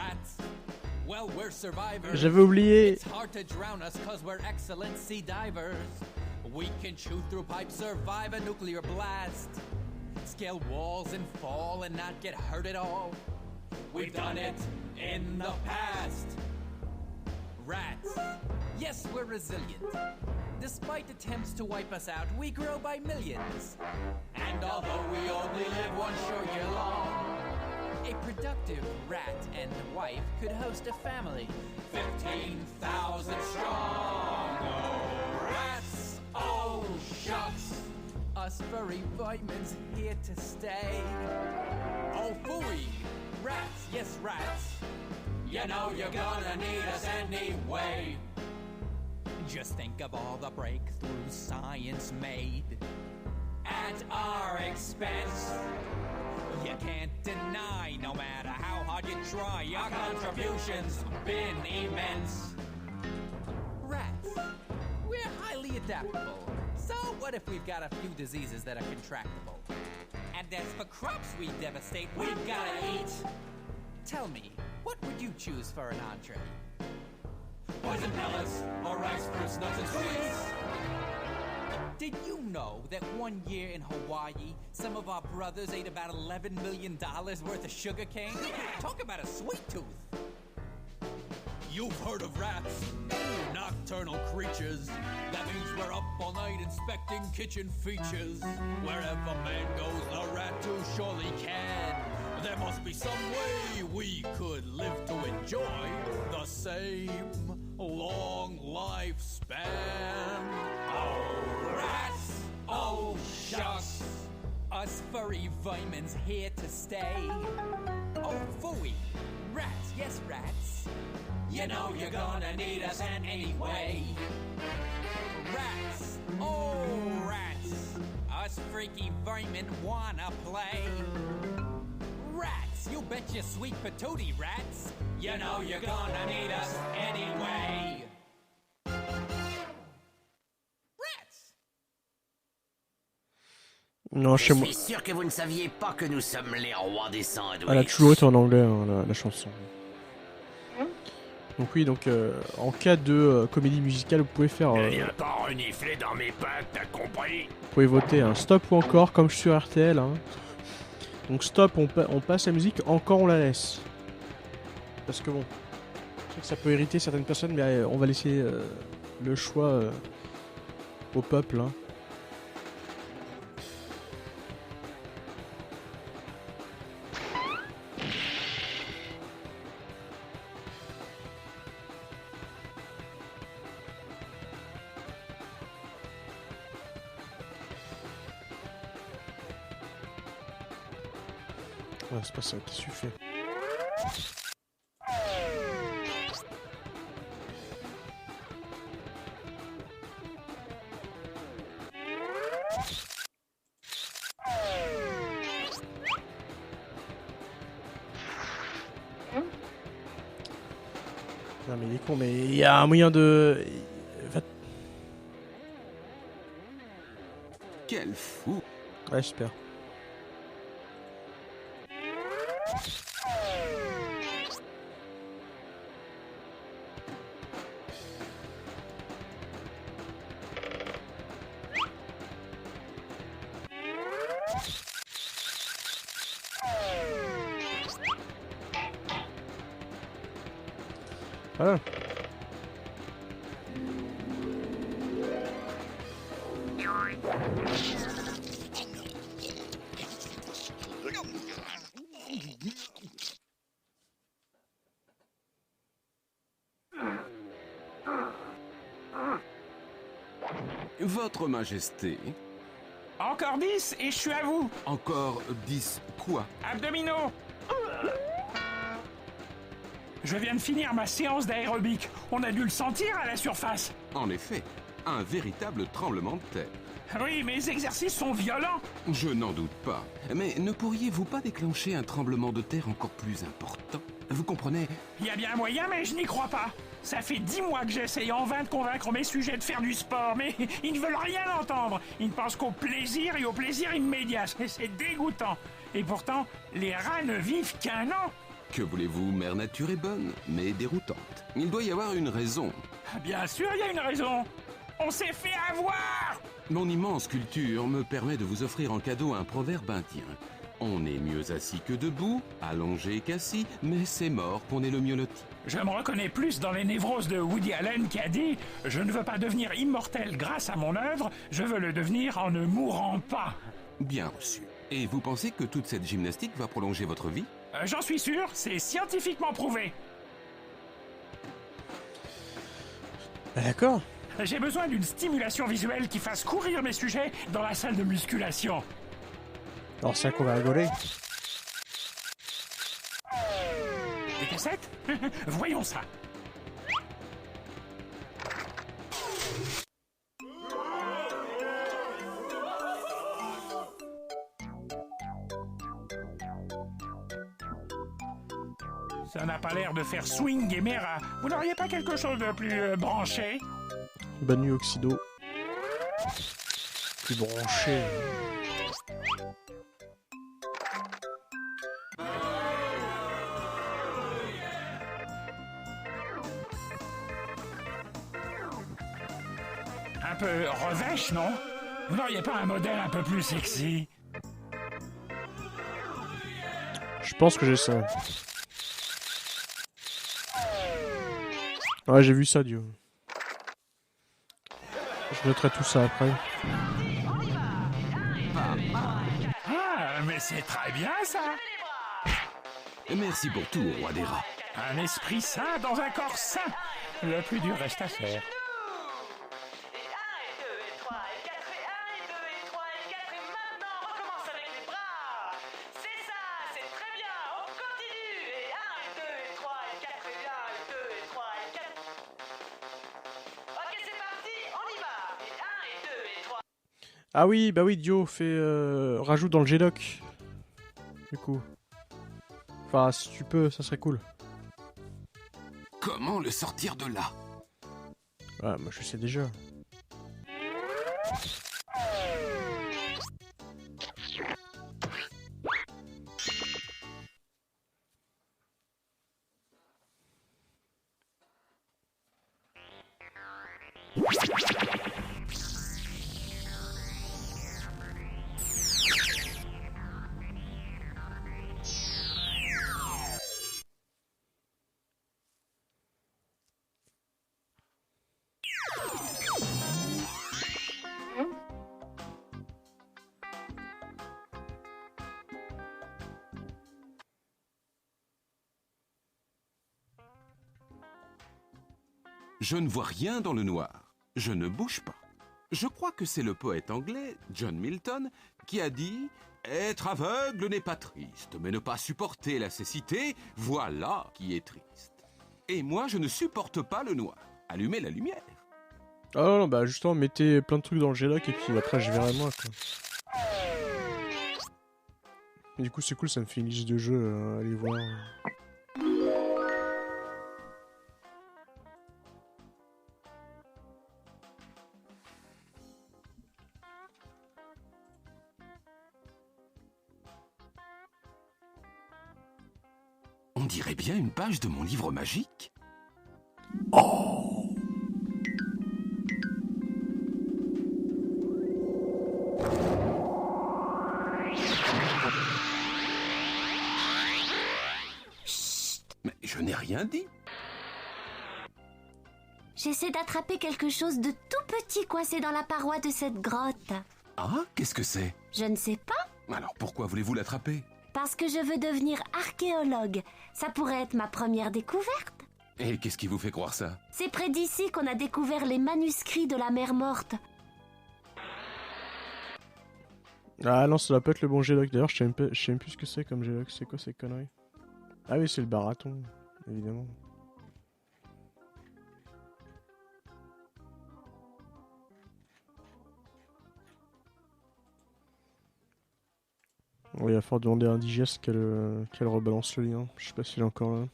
Well, we're survivors. J'avais oublié. It's hard to drown us cause we're excellent sea divers. We can chew through pipes, survive a nuclear blast. Scale walls and fall and not get hurt at all. We've done it in the past. Rats. Yes, we're resilient. Despite attempts to wipe us out, we grow by millions. And although we only live one short year long, a productive rat and wife could host a family 15,000 strong. Oh, rats, oh, shucks. Us furry vitamins here to stay. Oh, phooey. Rats, yes, rats. You know you're gonna need us anyway. Just think of all the breakthroughs science made at our expense. You can't deny, no matter how hard you try, our contributions been immense. Rats, we're highly adaptable. So what if we've got a few diseases that are contractable? And as for crops we devastate, we've gotta eat. Tell me, what would you choose for an entree? Poison pellets or rice, fruits, nuts, and sweets? Did you know that one year in Hawaii, some of our brothers ate about $11 million worth of sugar cane? Talk about a sweet tooth. You've heard of rats, nocturnal creatures. That means we're up all night inspecting kitchen features. Wherever man goes, the rat too surely can. There must be some way we could live to enjoy the same long lifespan. Oh, rats! Oh, shucks! Us furry vitamins here to stay. Oh, phooey! Rats, yes, rats. You know you're gonna need us anyway. Rats! Oh, rats! Us freaky vermin wanna play. Rats, you bet your sweet patootie, rats. You know you're gonna need us anyway. Rats. Non, chez moi. Je suis sûr que vous ne saviez pas que nous sommes les rois des sandwichs. Elle a toujours été en anglais, hein, la chanson. Donc oui, donc en cas de comédie musicale, vous pouvez faire... Ne viens pas renifler dans mes pattes, t'as compris? Vous pouvez voter un stop ou encore, comme sur RTL. Hein. Donc stop, on passe la musique, encore on la laisse. Parce que bon, je sais que ça peut irriter certaines personnes, mais on va laisser le choix au peuple. Hein. Ouais, c'est pas ça qui suffit. Non mais il est con, mais il y a un moyen de... Quel fou! Ouais, super. Voilà. Votre Majesté. Encore 10 et je suis à vous. Encore 10 quoi? Abdominaux. Je viens de finir ma séance d'aérobic. On a dû le sentir à la surface. En effet, un véritable tremblement de terre. Oui, mes exercices sont violents. Je n'en doute pas. Mais ne pourriez-vous pas déclencher un tremblement de terre encore plus important? Vous comprenez? Il y a bien un moyen, mais je n'y crois pas. Ça fait 10 mois que j'essaye en vain de convaincre mes sujets de faire du sport, mais ils ne veulent rien entendre. Ils ne pensent qu'au plaisir et au plaisir immédiat. C'est dégoûtant. Et pourtant, les rats ne vivent qu'1 an. Que voulez-vous, Mère Nature est bonne, mais déroutante. Il doit y avoir une raison. Bien sûr, il y a une raison. On s'est fait avoir. Mon immense culture me permet de vous offrir en cadeau un proverbe indien. On est mieux assis que debout, allongé qu'assis, mais c'est mort qu'on est le mieux loti. Je me reconnais plus dans les névroses de Woody Allen qui a dit « Je ne veux pas devenir immortel grâce à mon œuvre, je veux le devenir en ne mourant pas. » Bien reçu. Et vous pensez que toute cette gymnastique va prolonger votre vie? J'en suis sûr, c'est scientifiquement prouvé. D'accord. J'ai besoin d'une stimulation visuelle qui fasse courir mes sujets dans la salle de musculation. Alors c'est qu'on va rigoler. Des cassettes? Voyons ça. Ça n'a pas l'air de faire swing et mera. Vous n'auriez pas quelque chose de plus branché? Bonne nuit Oxydo. Plus branché. Un peu revêche, non? Vous n'auriez pas un modèle un peu plus sexy? Je pense que j'ai ça. Ouais, j'ai vu ça, Dieu. Je noterai tout ça après. Ah, mais c'est très bien, ça! Merci pour tout, roi des rats. Un esprit sain dans un corps sain. Le plus dur reste à faire. Ah oui, bah oui, Dio fait rajoute dans le G-Doc. Du coup. Enfin, si tu peux, ça serait cool. Comment le sortir de là? Ouais, moi je sais déjà. Je ne vois rien dans le noir. Je ne bouge pas. Je crois que c'est le poète anglais, John Milton, qui a dit « Être aveugle n'est pas triste, mais ne pas supporter la cécité, voilà qui est triste. » Et moi, je ne supporte pas le noir. Allumez la lumière. Ah non, bah justement, mettez plein de trucs dans le G-Lock et puis après je verrai moi, quoi. Et du coup, c'est cool, ça me fait une liste de jeux à aller voir. On dirait bien une page de mon livre magique. Mais je n'ai rien dit. J'essaie d'attraper quelque chose de tout petit coincé dans la paroi de cette grotte. Ah, qu'est-ce que c'est? Je ne sais pas. Alors pourquoi voulez-vous l'attraper? Parce que je veux devenir archéologue. Ça pourrait être ma première découverte. Et qu'est-ce qui vous fait croire ça? C'est près d'ici qu'on a découvert les manuscrits de la mer morte. Ah non, ça doit pas être le bon G-Lock. D'ailleurs, je sais même plus ce que c'est comme G-Lock. C'est quoi ces conneries? Ah oui, c'est le baraton, évidemment. Oui, il va falloir demander à Indigest qu'elle rebalance le lien. Je sais pas s'il est encore là.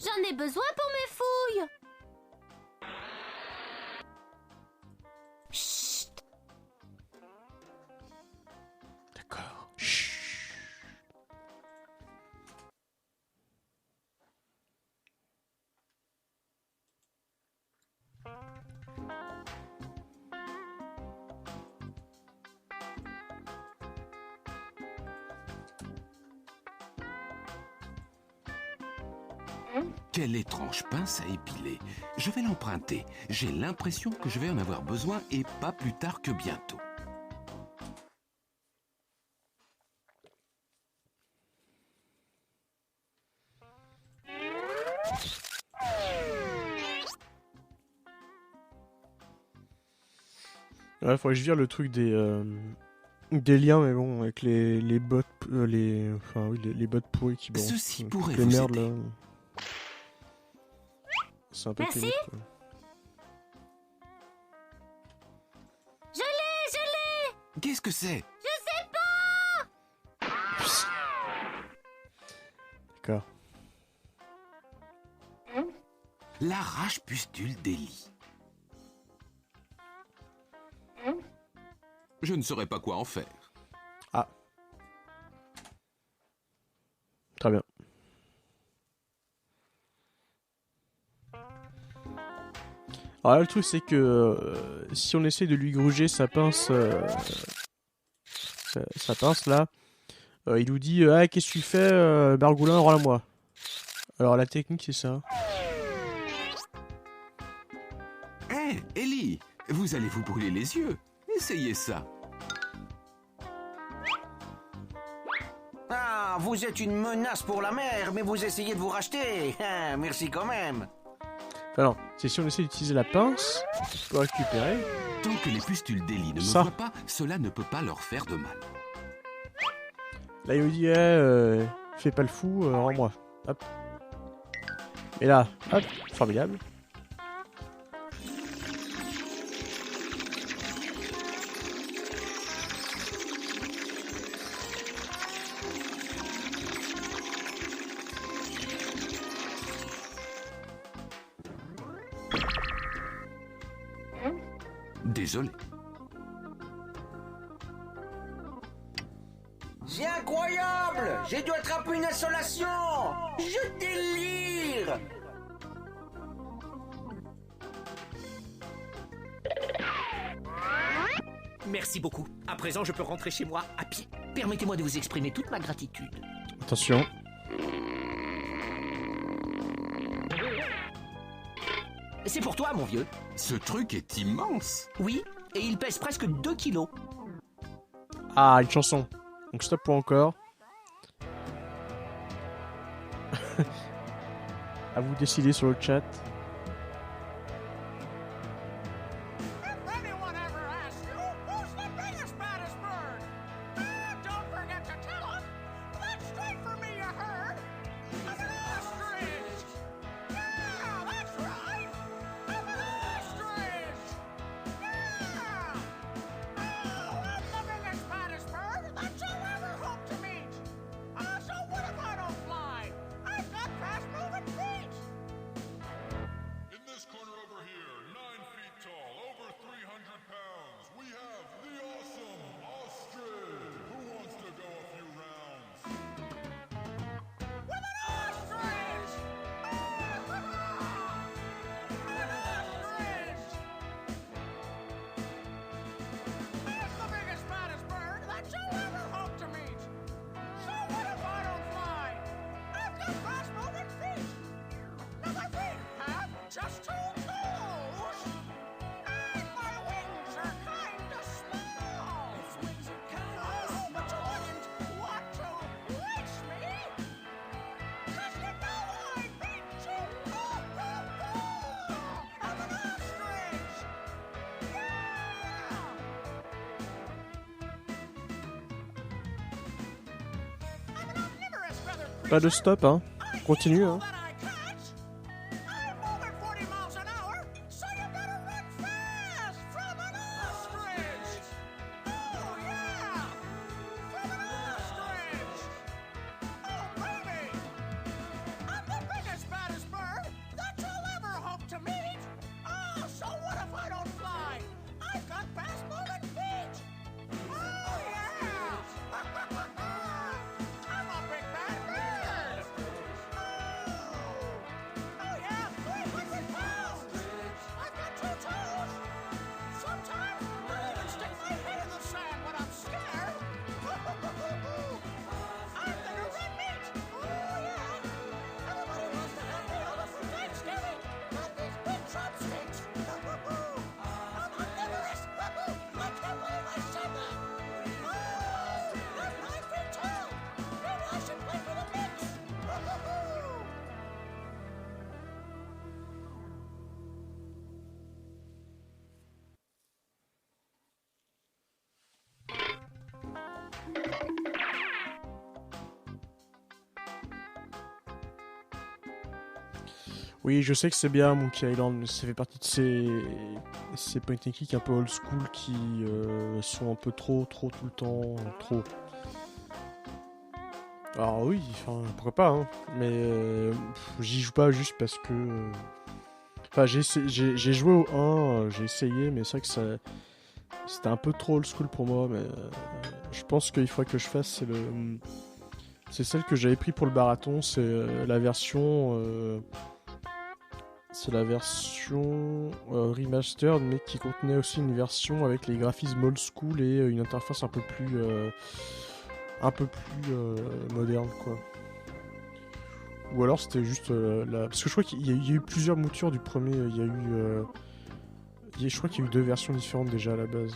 J'en ai besoin pour mes fouilles. Chut. Quelle étrange pince à épiler. Je vais l'emprunter. J'ai l'impression que je vais en avoir besoin et pas plus tard que bientôt. Ouais, faudrait que je vire le truc des liens, mais bon, avec les bots, les bots pourris qui balancent. Ceci pourrait les vous merdes, aider. là. C'est un peu Merci. pénible, quoi. Je l'ai. Qu'est-ce que c'est? Je sais pas. D'accord. L'arrache-pustule d'Ellie. Je ne saurais pas quoi en faire. Ah. Très bien. Alors là, le truc, c'est que si on essaie de lui gruger sa pince, sa pince là, il nous dit ah, qu'est-ce que tu fais, Bergoulin, rends-la-moi. Alors la technique, c'est ça. Hé, Ellie, vous allez vous brûler les yeux. Essayez ça. Ah, vous êtes une menace pour la mer, mais vous essayez de vous racheter. Ah, merci quand même. Enfin non, c'est si on essaie d'utiliser la pince pour récupérer. Tant que les pustules d'Ellie ne me Ça. voient pas, cela ne peut pas leur faire de mal. Là, il nous dit fais pas le fou, rends-moi. Hop. Et là, hop, formidable. Désolé. C'est incroyable! J'ai dû attraper une insolation! Je délire! Merci beaucoup. À présent, je peux rentrer chez moi à pied. Permettez-moi de vous exprimer toute ma gratitude. Attention. C'est pour toi, mon vieux. Ce truc est immense. Oui, et il pèse presque 2 kilos. Ah, une chanson. Donc stop pour encore. À vous décider sur le chat. Pas de stop, hein. Continue, hein. Oui, je sais que c'est bien Monkey Island, mais ça fait partie de ces point and click un peu old school qui sont un peu trop tout le temps, trop. Alors oui, enfin, pourquoi pas, hein, mais j'y joue pas juste parce que... Enfin, j'ai joué au 1, j'ai essayé, mais c'est vrai que c'était un peu trop old school pour moi, mais je pense qu'il faudrait que je fasse, c'est celle que j'avais pris pour le marathon, c'est la version... C'est la version remastered, mais qui contenait aussi une version avec les graphismes old school et une interface un peu plus moderne, quoi. Ou alors c'était juste parce que je crois qu'il y a eu plusieurs moutures du premier. Je crois qu'il y a eu 2 versions différentes déjà à la base.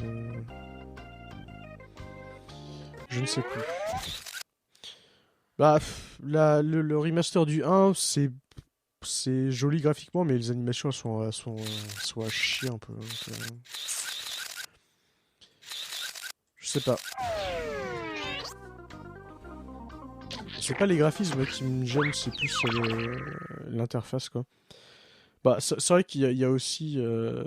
Je ne sais plus. Bah, le remaster du 1, c'est joli graphiquement, mais les animations elles sont à chier un peu. Donc, je sais pas. C'est pas les graphismes qui me gênent, c'est plus l'interface, quoi. Bah, c'est vrai qu'il y a aussi, le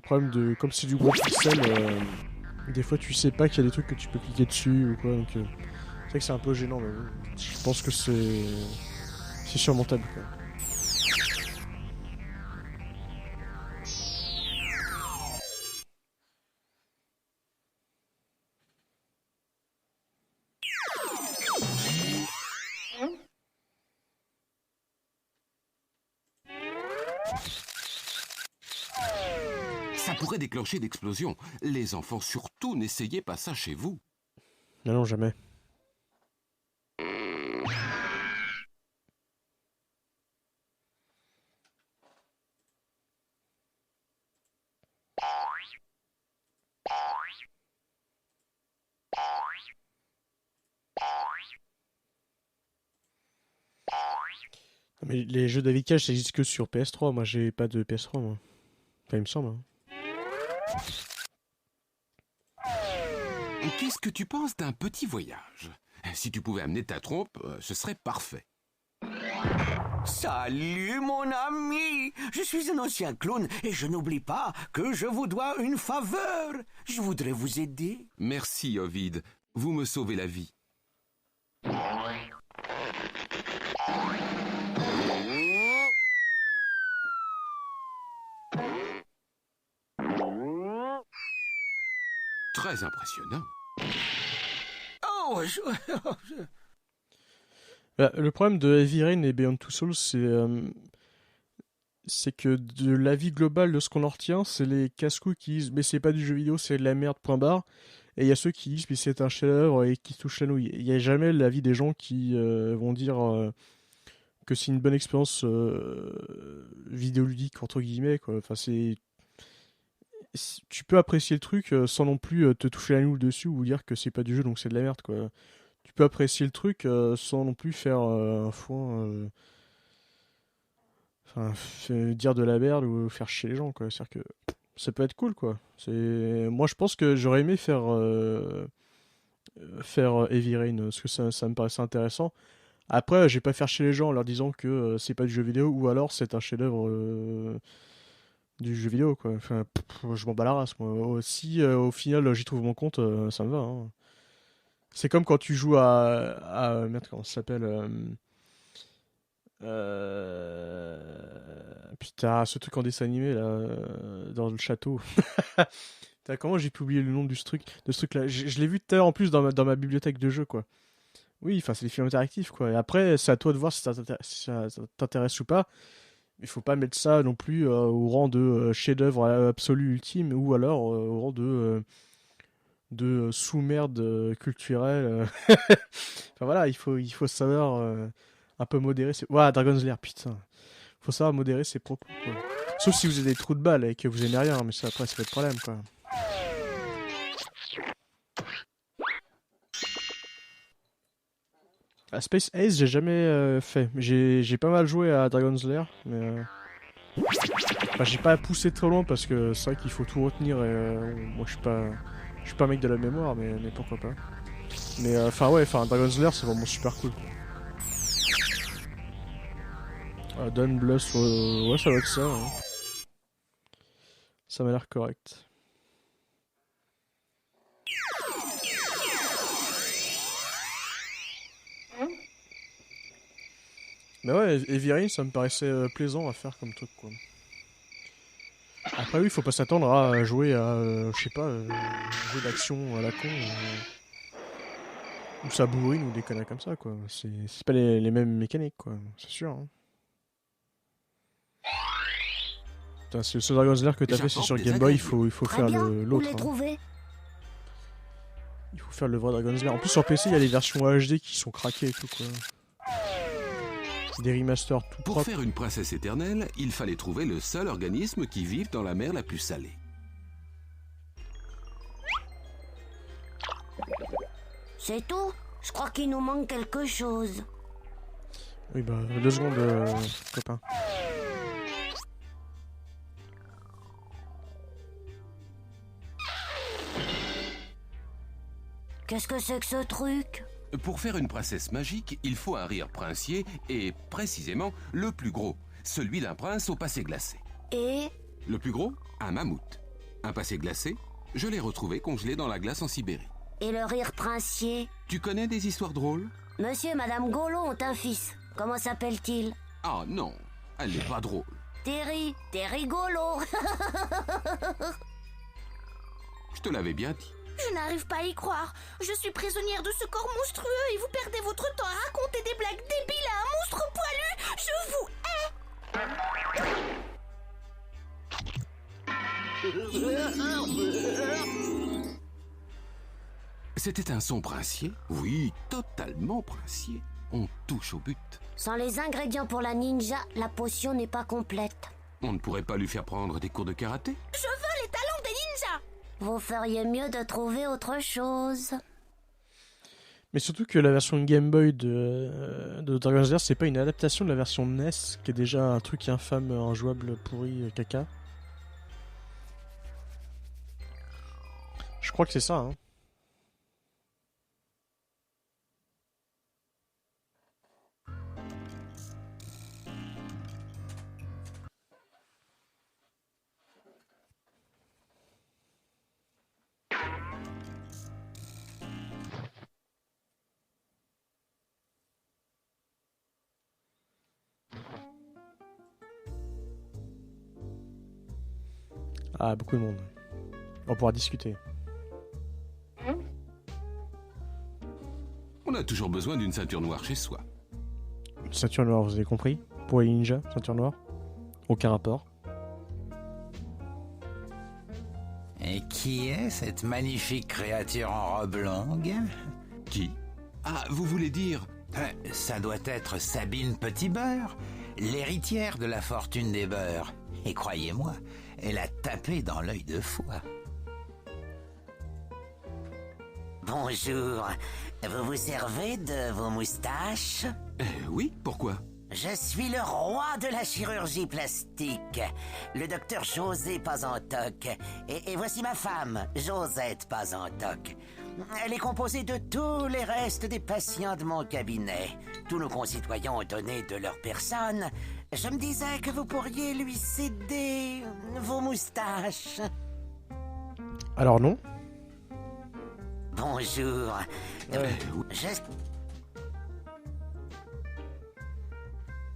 problème de... Comme c'est du gros pixel, des fois tu sais pas qu'il y a des trucs que tu peux cliquer dessus ou quoi, donc... c'est vrai que c'est un peu gênant, mais je pense que c'est surmontable, quoi. Ça pourrait déclencher d'explosions. Les enfants, surtout, n'essayez pas ça chez vous. Non, jamais. Mais les jeux David Cage, ça existe que sur PS3. Moi, j'ai pas de PS3, moi. Enfin, il me semble. Hein. Qu'est-ce que tu penses d'un petit voyage? Si tu pouvais amener ta trompe, ce serait parfait. Salut mon ami, je suis un ancien clown et je n'oublie pas que je vous dois une faveur. Je voudrais vous aider. Merci Ovide, vous me sauvez la vie. Très impressionnant. Oh, Bah, le problème de Heavy Rain et Beyond Two Souls, c'est que de l'avis global de ce qu'on en retient, c'est les casse-couilles qui disent mais c'est pas du jeu vidéo, c'est de la merde, point barre. Et il y a ceux qui disent mais c'est un chef-d'œuvre et qui touchent la nouille. Il n'y a jamais l'avis des gens qui vont dire que c'est une bonne expérience vidéoludique entre guillemets, quoi. Enfin, tu peux apprécier le truc sans non plus te toucher la nouille dessus ou dire que c'est pas du jeu donc c'est de la merde, quoi. Tu peux apprécier le truc sans non plus faire un foin, dire de la merde ou faire chier les gens, quoi. C'est-à-dire que ça peut être cool, quoi. Moi je pense que j'aurais aimé faire Heavy Rain parce que ça me paraissait intéressant. Après, je vais pas faire chier les gens en leur disant que c'est pas du jeu vidéo ou alors c'est un chef-d'œuvre du jeu vidéo, quoi. Enfin, je m'en bats la race, moi. Si au final j'y trouve mon compte, ça me va, hein. C'est comme quand tu joues à merde, comment ça s'appelle putain, ce truc en dessin animé là, dans le château. Putain, comment j'ai pu oublier le nom de ce truc là. Je l'ai vu tout à l'heure en plus dans ma bibliothèque de jeux, quoi. Oui, enfin c'est des films interactifs, quoi. Et après, c'est à toi de voir si ça t'intéresse ou pas. Il faut pas mettre ça non plus au rang de chef-d'œuvre absolu ultime ou alors au rang de sous-merde culturelle. Enfin voilà, il faut savoir un peu modérer ses... Voilà, Dragon's Lair, putain. Faut savoir modérer ses propos, quoi. Sauf si vous avez des trous de balles et que vous aimez rien, mais ça après c'est votre problème, quoi. À Space Ace, j'ai jamais fait. J'ai pas mal joué à Dragon's Lair, mais... Enfin, j'ai pas poussé trop loin parce que c'est vrai qu'il faut tout retenir et moi je suis pas un mec de la mémoire, mais pourquoi pas. Mais Dragon's Lair c'est vraiment super cool. Don Bluth, ouais, ça va être ça. Hein. Ça m'a l'air correct. Mais ouais, Heavy ça me paraissait plaisant à faire comme truc, quoi. Après oui, faut pas s'attendre à jouer à, je sais pas, un jeu d'action à la con, ou ça bourrine ou des conneries comme ça, quoi. C'est pas les mêmes mécaniques, quoi, c'est sûr. Hein. Putain, ce Dragon's Lair que t'as fait, c'est sur Game Boy, il faut faire l'autre. Hein. Il faut faire le vrai Dragon's Lair. En plus sur PC, il y a les versions HD qui sont craquées et tout, quoi. Des remasters tout Pour propres. faire une princesse éternelle, il fallait trouver le seul organisme qui vive dans la mer la plus salée. C'est tout? Je crois qu'il nous manque quelque chose. Oui, bah, 2 secondes, copain. Qu'est-ce que c'est que ce truc? Pour faire une princesse magique, il faut un rire princier et, précisément, le plus gros, celui d'un prince au passé glacé. Et? Le plus gros, un mammouth. Un passé glacé, je l'ai retrouvé congelé dans la glace en Sibérie. Et le rire princier? Tu connais des histoires drôles? Monsieur et Madame Golo ont un fils. Comment s'appelle-t-il? Ah non, elle n'est pas drôle. Terry Golo. Je te l'avais bien dit. Je n'arrive pas à y croire. Je suis prisonnière de ce corps monstrueux et vous perdez votre temps à raconter des blagues débiles à un monstre poilu. Je vous hais. C'était un son princier? Oui, totalement princier. On touche au but. Sans les ingrédients pour la ninja, la potion n'est pas complète. On ne pourrait pas lui faire prendre des cours de karaté? Je veux les talons des ninjas. Vous feriez mieux de trouver autre chose. Mais surtout que la version Game Boy de Dragon's Lair, c'est pas une adaptation de la version NES, qui est déjà un truc infâme, injouable, pourri, caca. Je crois que c'est ça, hein. Ah, beaucoup de monde. On va pouvoir discuter. On a toujours besoin d'une ceinture noire chez soi. Ceinture noire, vous avez compris? Pour les ninjas, ceinture noire. Aucun rapport. Et qui est cette magnifique créature en robe longue? Qui? Ah, vous voulez dire... Ça doit être Sabine Petitbeurre, l'héritière de la fortune des beurs. Et croyez-moi, elle a tapé dans l'œil de foie. Bonjour, vous vous servez de vos moustaches? Oui, pourquoi? Je suis le roi de la chirurgie plastique, le docteur José Pazantoc. Et voici ma femme, Josette Pazantoc. Elle est composée de tous les restes des patients de mon cabinet. Tous nos concitoyens ont donné de leur personne. Je me disais que vous pourriez lui céder vos moustaches. Alors non. Bonjour.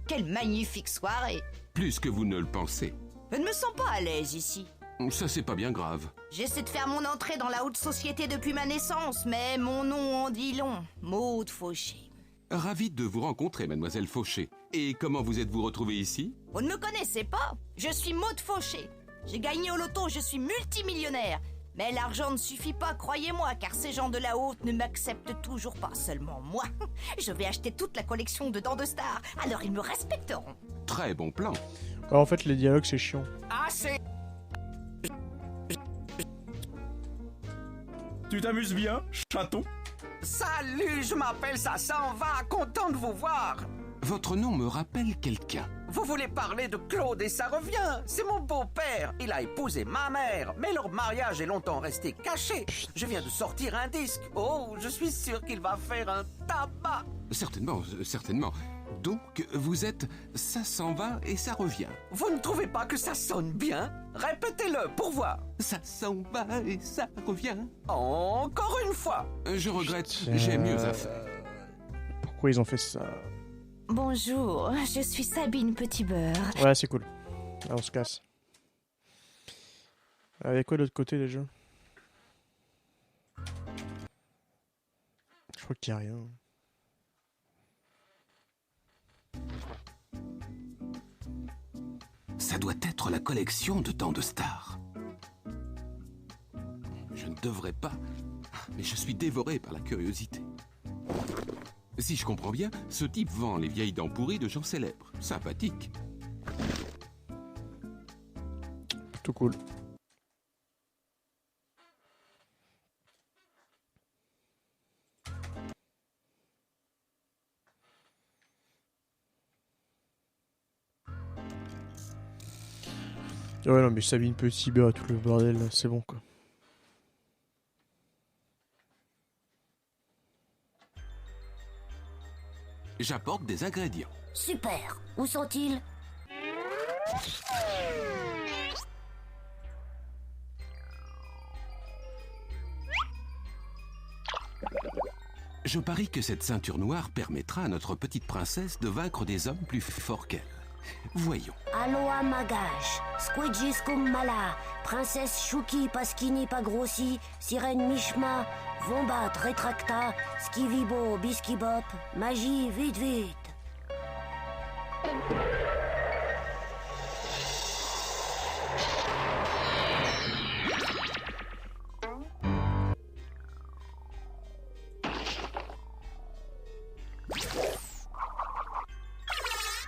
Quelle magnifique soirée. Plus que vous ne le pensez. Je ne me sens pas à l'aise ici. Ça, c'est pas bien grave. J'essaie de faire mon entrée dans la haute société depuis ma naissance, mais mon nom en dit long. Maude Fauché. Ravi de vous rencontrer, mademoiselle Fauché. Et comment vous êtes-vous retrouvée ici? Vous ne me connaissez pas? Je suis Maude Fauché. J'ai gagné au loto, je suis multimillionnaire. Mais l'argent ne suffit pas, croyez-moi, car ces gens de la haute ne m'acceptent toujours pas, seulement moi. Je vais acheter toute la collection de Dents de Star, alors ils me respecteront. Très bon plan. Alors, en fait, les dialogues, c'est chiant. Ah, c'est... Tu t'amuses bien, chaton? Salut, je m'appelle Sassan, va, content de vous voir. Votre nom me rappelle quelqu'un. Vous voulez parler de Claude et ça revient. C'est mon beau-père. Il a épousé ma mère, mais leur mariage est longtemps resté caché. Je viens de sortir un disque. Oh, je suis sûr qu'il va faire un tabac. Certainement, certainement. Donc, vous êtes ça s'en va et ça revient. Vous ne trouvez pas que ça sonne bien? Répétez-le pour voir. Ça s'en va et ça revient. Encore une fois. Je regrette, j'ai mieux à faire. Pourquoi ils ont fait ça? Bonjour, je suis Sabine Petit Beurre. Ouais, c'est cool. Là, on se casse. Il y a quoi de l'autre côté déjà? Je crois qu'il n'y a rien. Ça doit être la collection de tant de stars. Je ne devrais pas, mais je suis dévoré par la curiosité. Si je comprends bien, ce type vend les vieilles dents pourries de gens célèbres. Sympathique. Tout cool. Ouais, non, mais Sabine Petit Beurre et tout le bordel, là, c'est bon, quoi. J'apporte des ingrédients. Super. Où sont-ils? Je parie que cette ceinture noire permettra à notre petite princesse de vaincre des hommes plus forts qu'elle. Voyons. Aloha Magash, Squidgy Skummala, Princesse Shuki Paskini Pagrossi, Sirène Mishma, Vombat Rétracta, Skivibo Biskibop, Magie vite vite.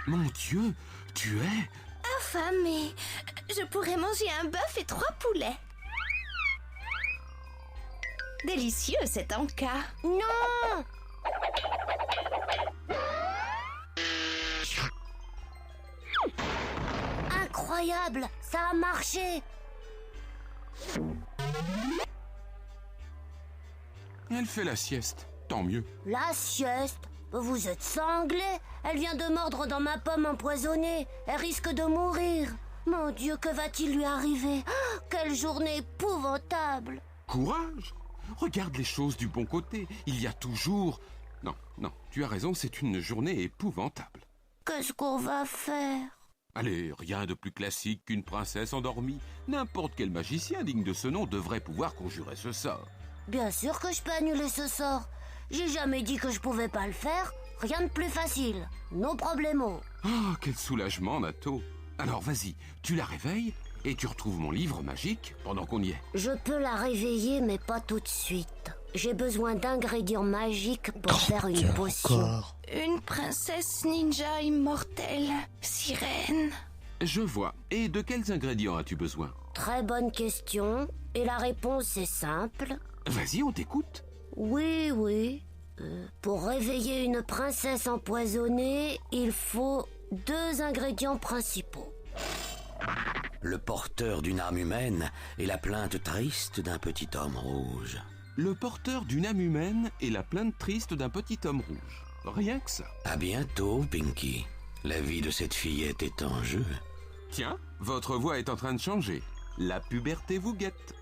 Mon Dieu, tu es... Affamée. Je pourrais manger un bœuf et 3 poulets. Délicieux cet encas. Non! Incroyable, ça a marché. Elle fait la sieste, tant mieux. La sieste? Vous êtes cinglé? Elle vient de mordre dans ma pomme empoisonnée. Elle risque de mourir. Mon Dieu, que va-t-il lui arriver? Oh, quelle journée épouvantable! Courage! Regarde les choses du bon côté. Il y a toujours... Non, tu as raison, c'est une journée épouvantable. Qu'est-ce qu'on va faire? Allez, rien de plus classique qu'une princesse endormie. N'importe quel magicien digne de ce nom devrait pouvoir conjurer ce sort. Bien sûr que je peux annuler ce sort. J'ai jamais dit que je pouvais pas le faire. Rien de plus facile. No problemo. Oh, quel soulagement, Nato. Alors vas-y, tu la réveilles et tu retrouves mon livre magique pendant qu'on y est. Je peux la réveiller, mais pas tout de suite. J'ai besoin d'ingrédients magiques pour faire une potion. Une princesse ninja immortelle. Sirène. Je vois. Et de quels ingrédients as-tu besoin? Très bonne question. Et la réponse est simple. Vas-y, on t'écoute. Oui. Pour réveiller une princesse empoisonnée, il faut 2 ingrédients principaux. Le porteur d'une âme humaine et la plainte triste d'un petit homme rouge. Le porteur d'une âme humaine et la plainte triste d'un petit homme rouge. Rien que ça. À bientôt, Pinky. La vie de cette fillette est en jeu. Tiens, votre voix est en train de changer. La puberté vous guette.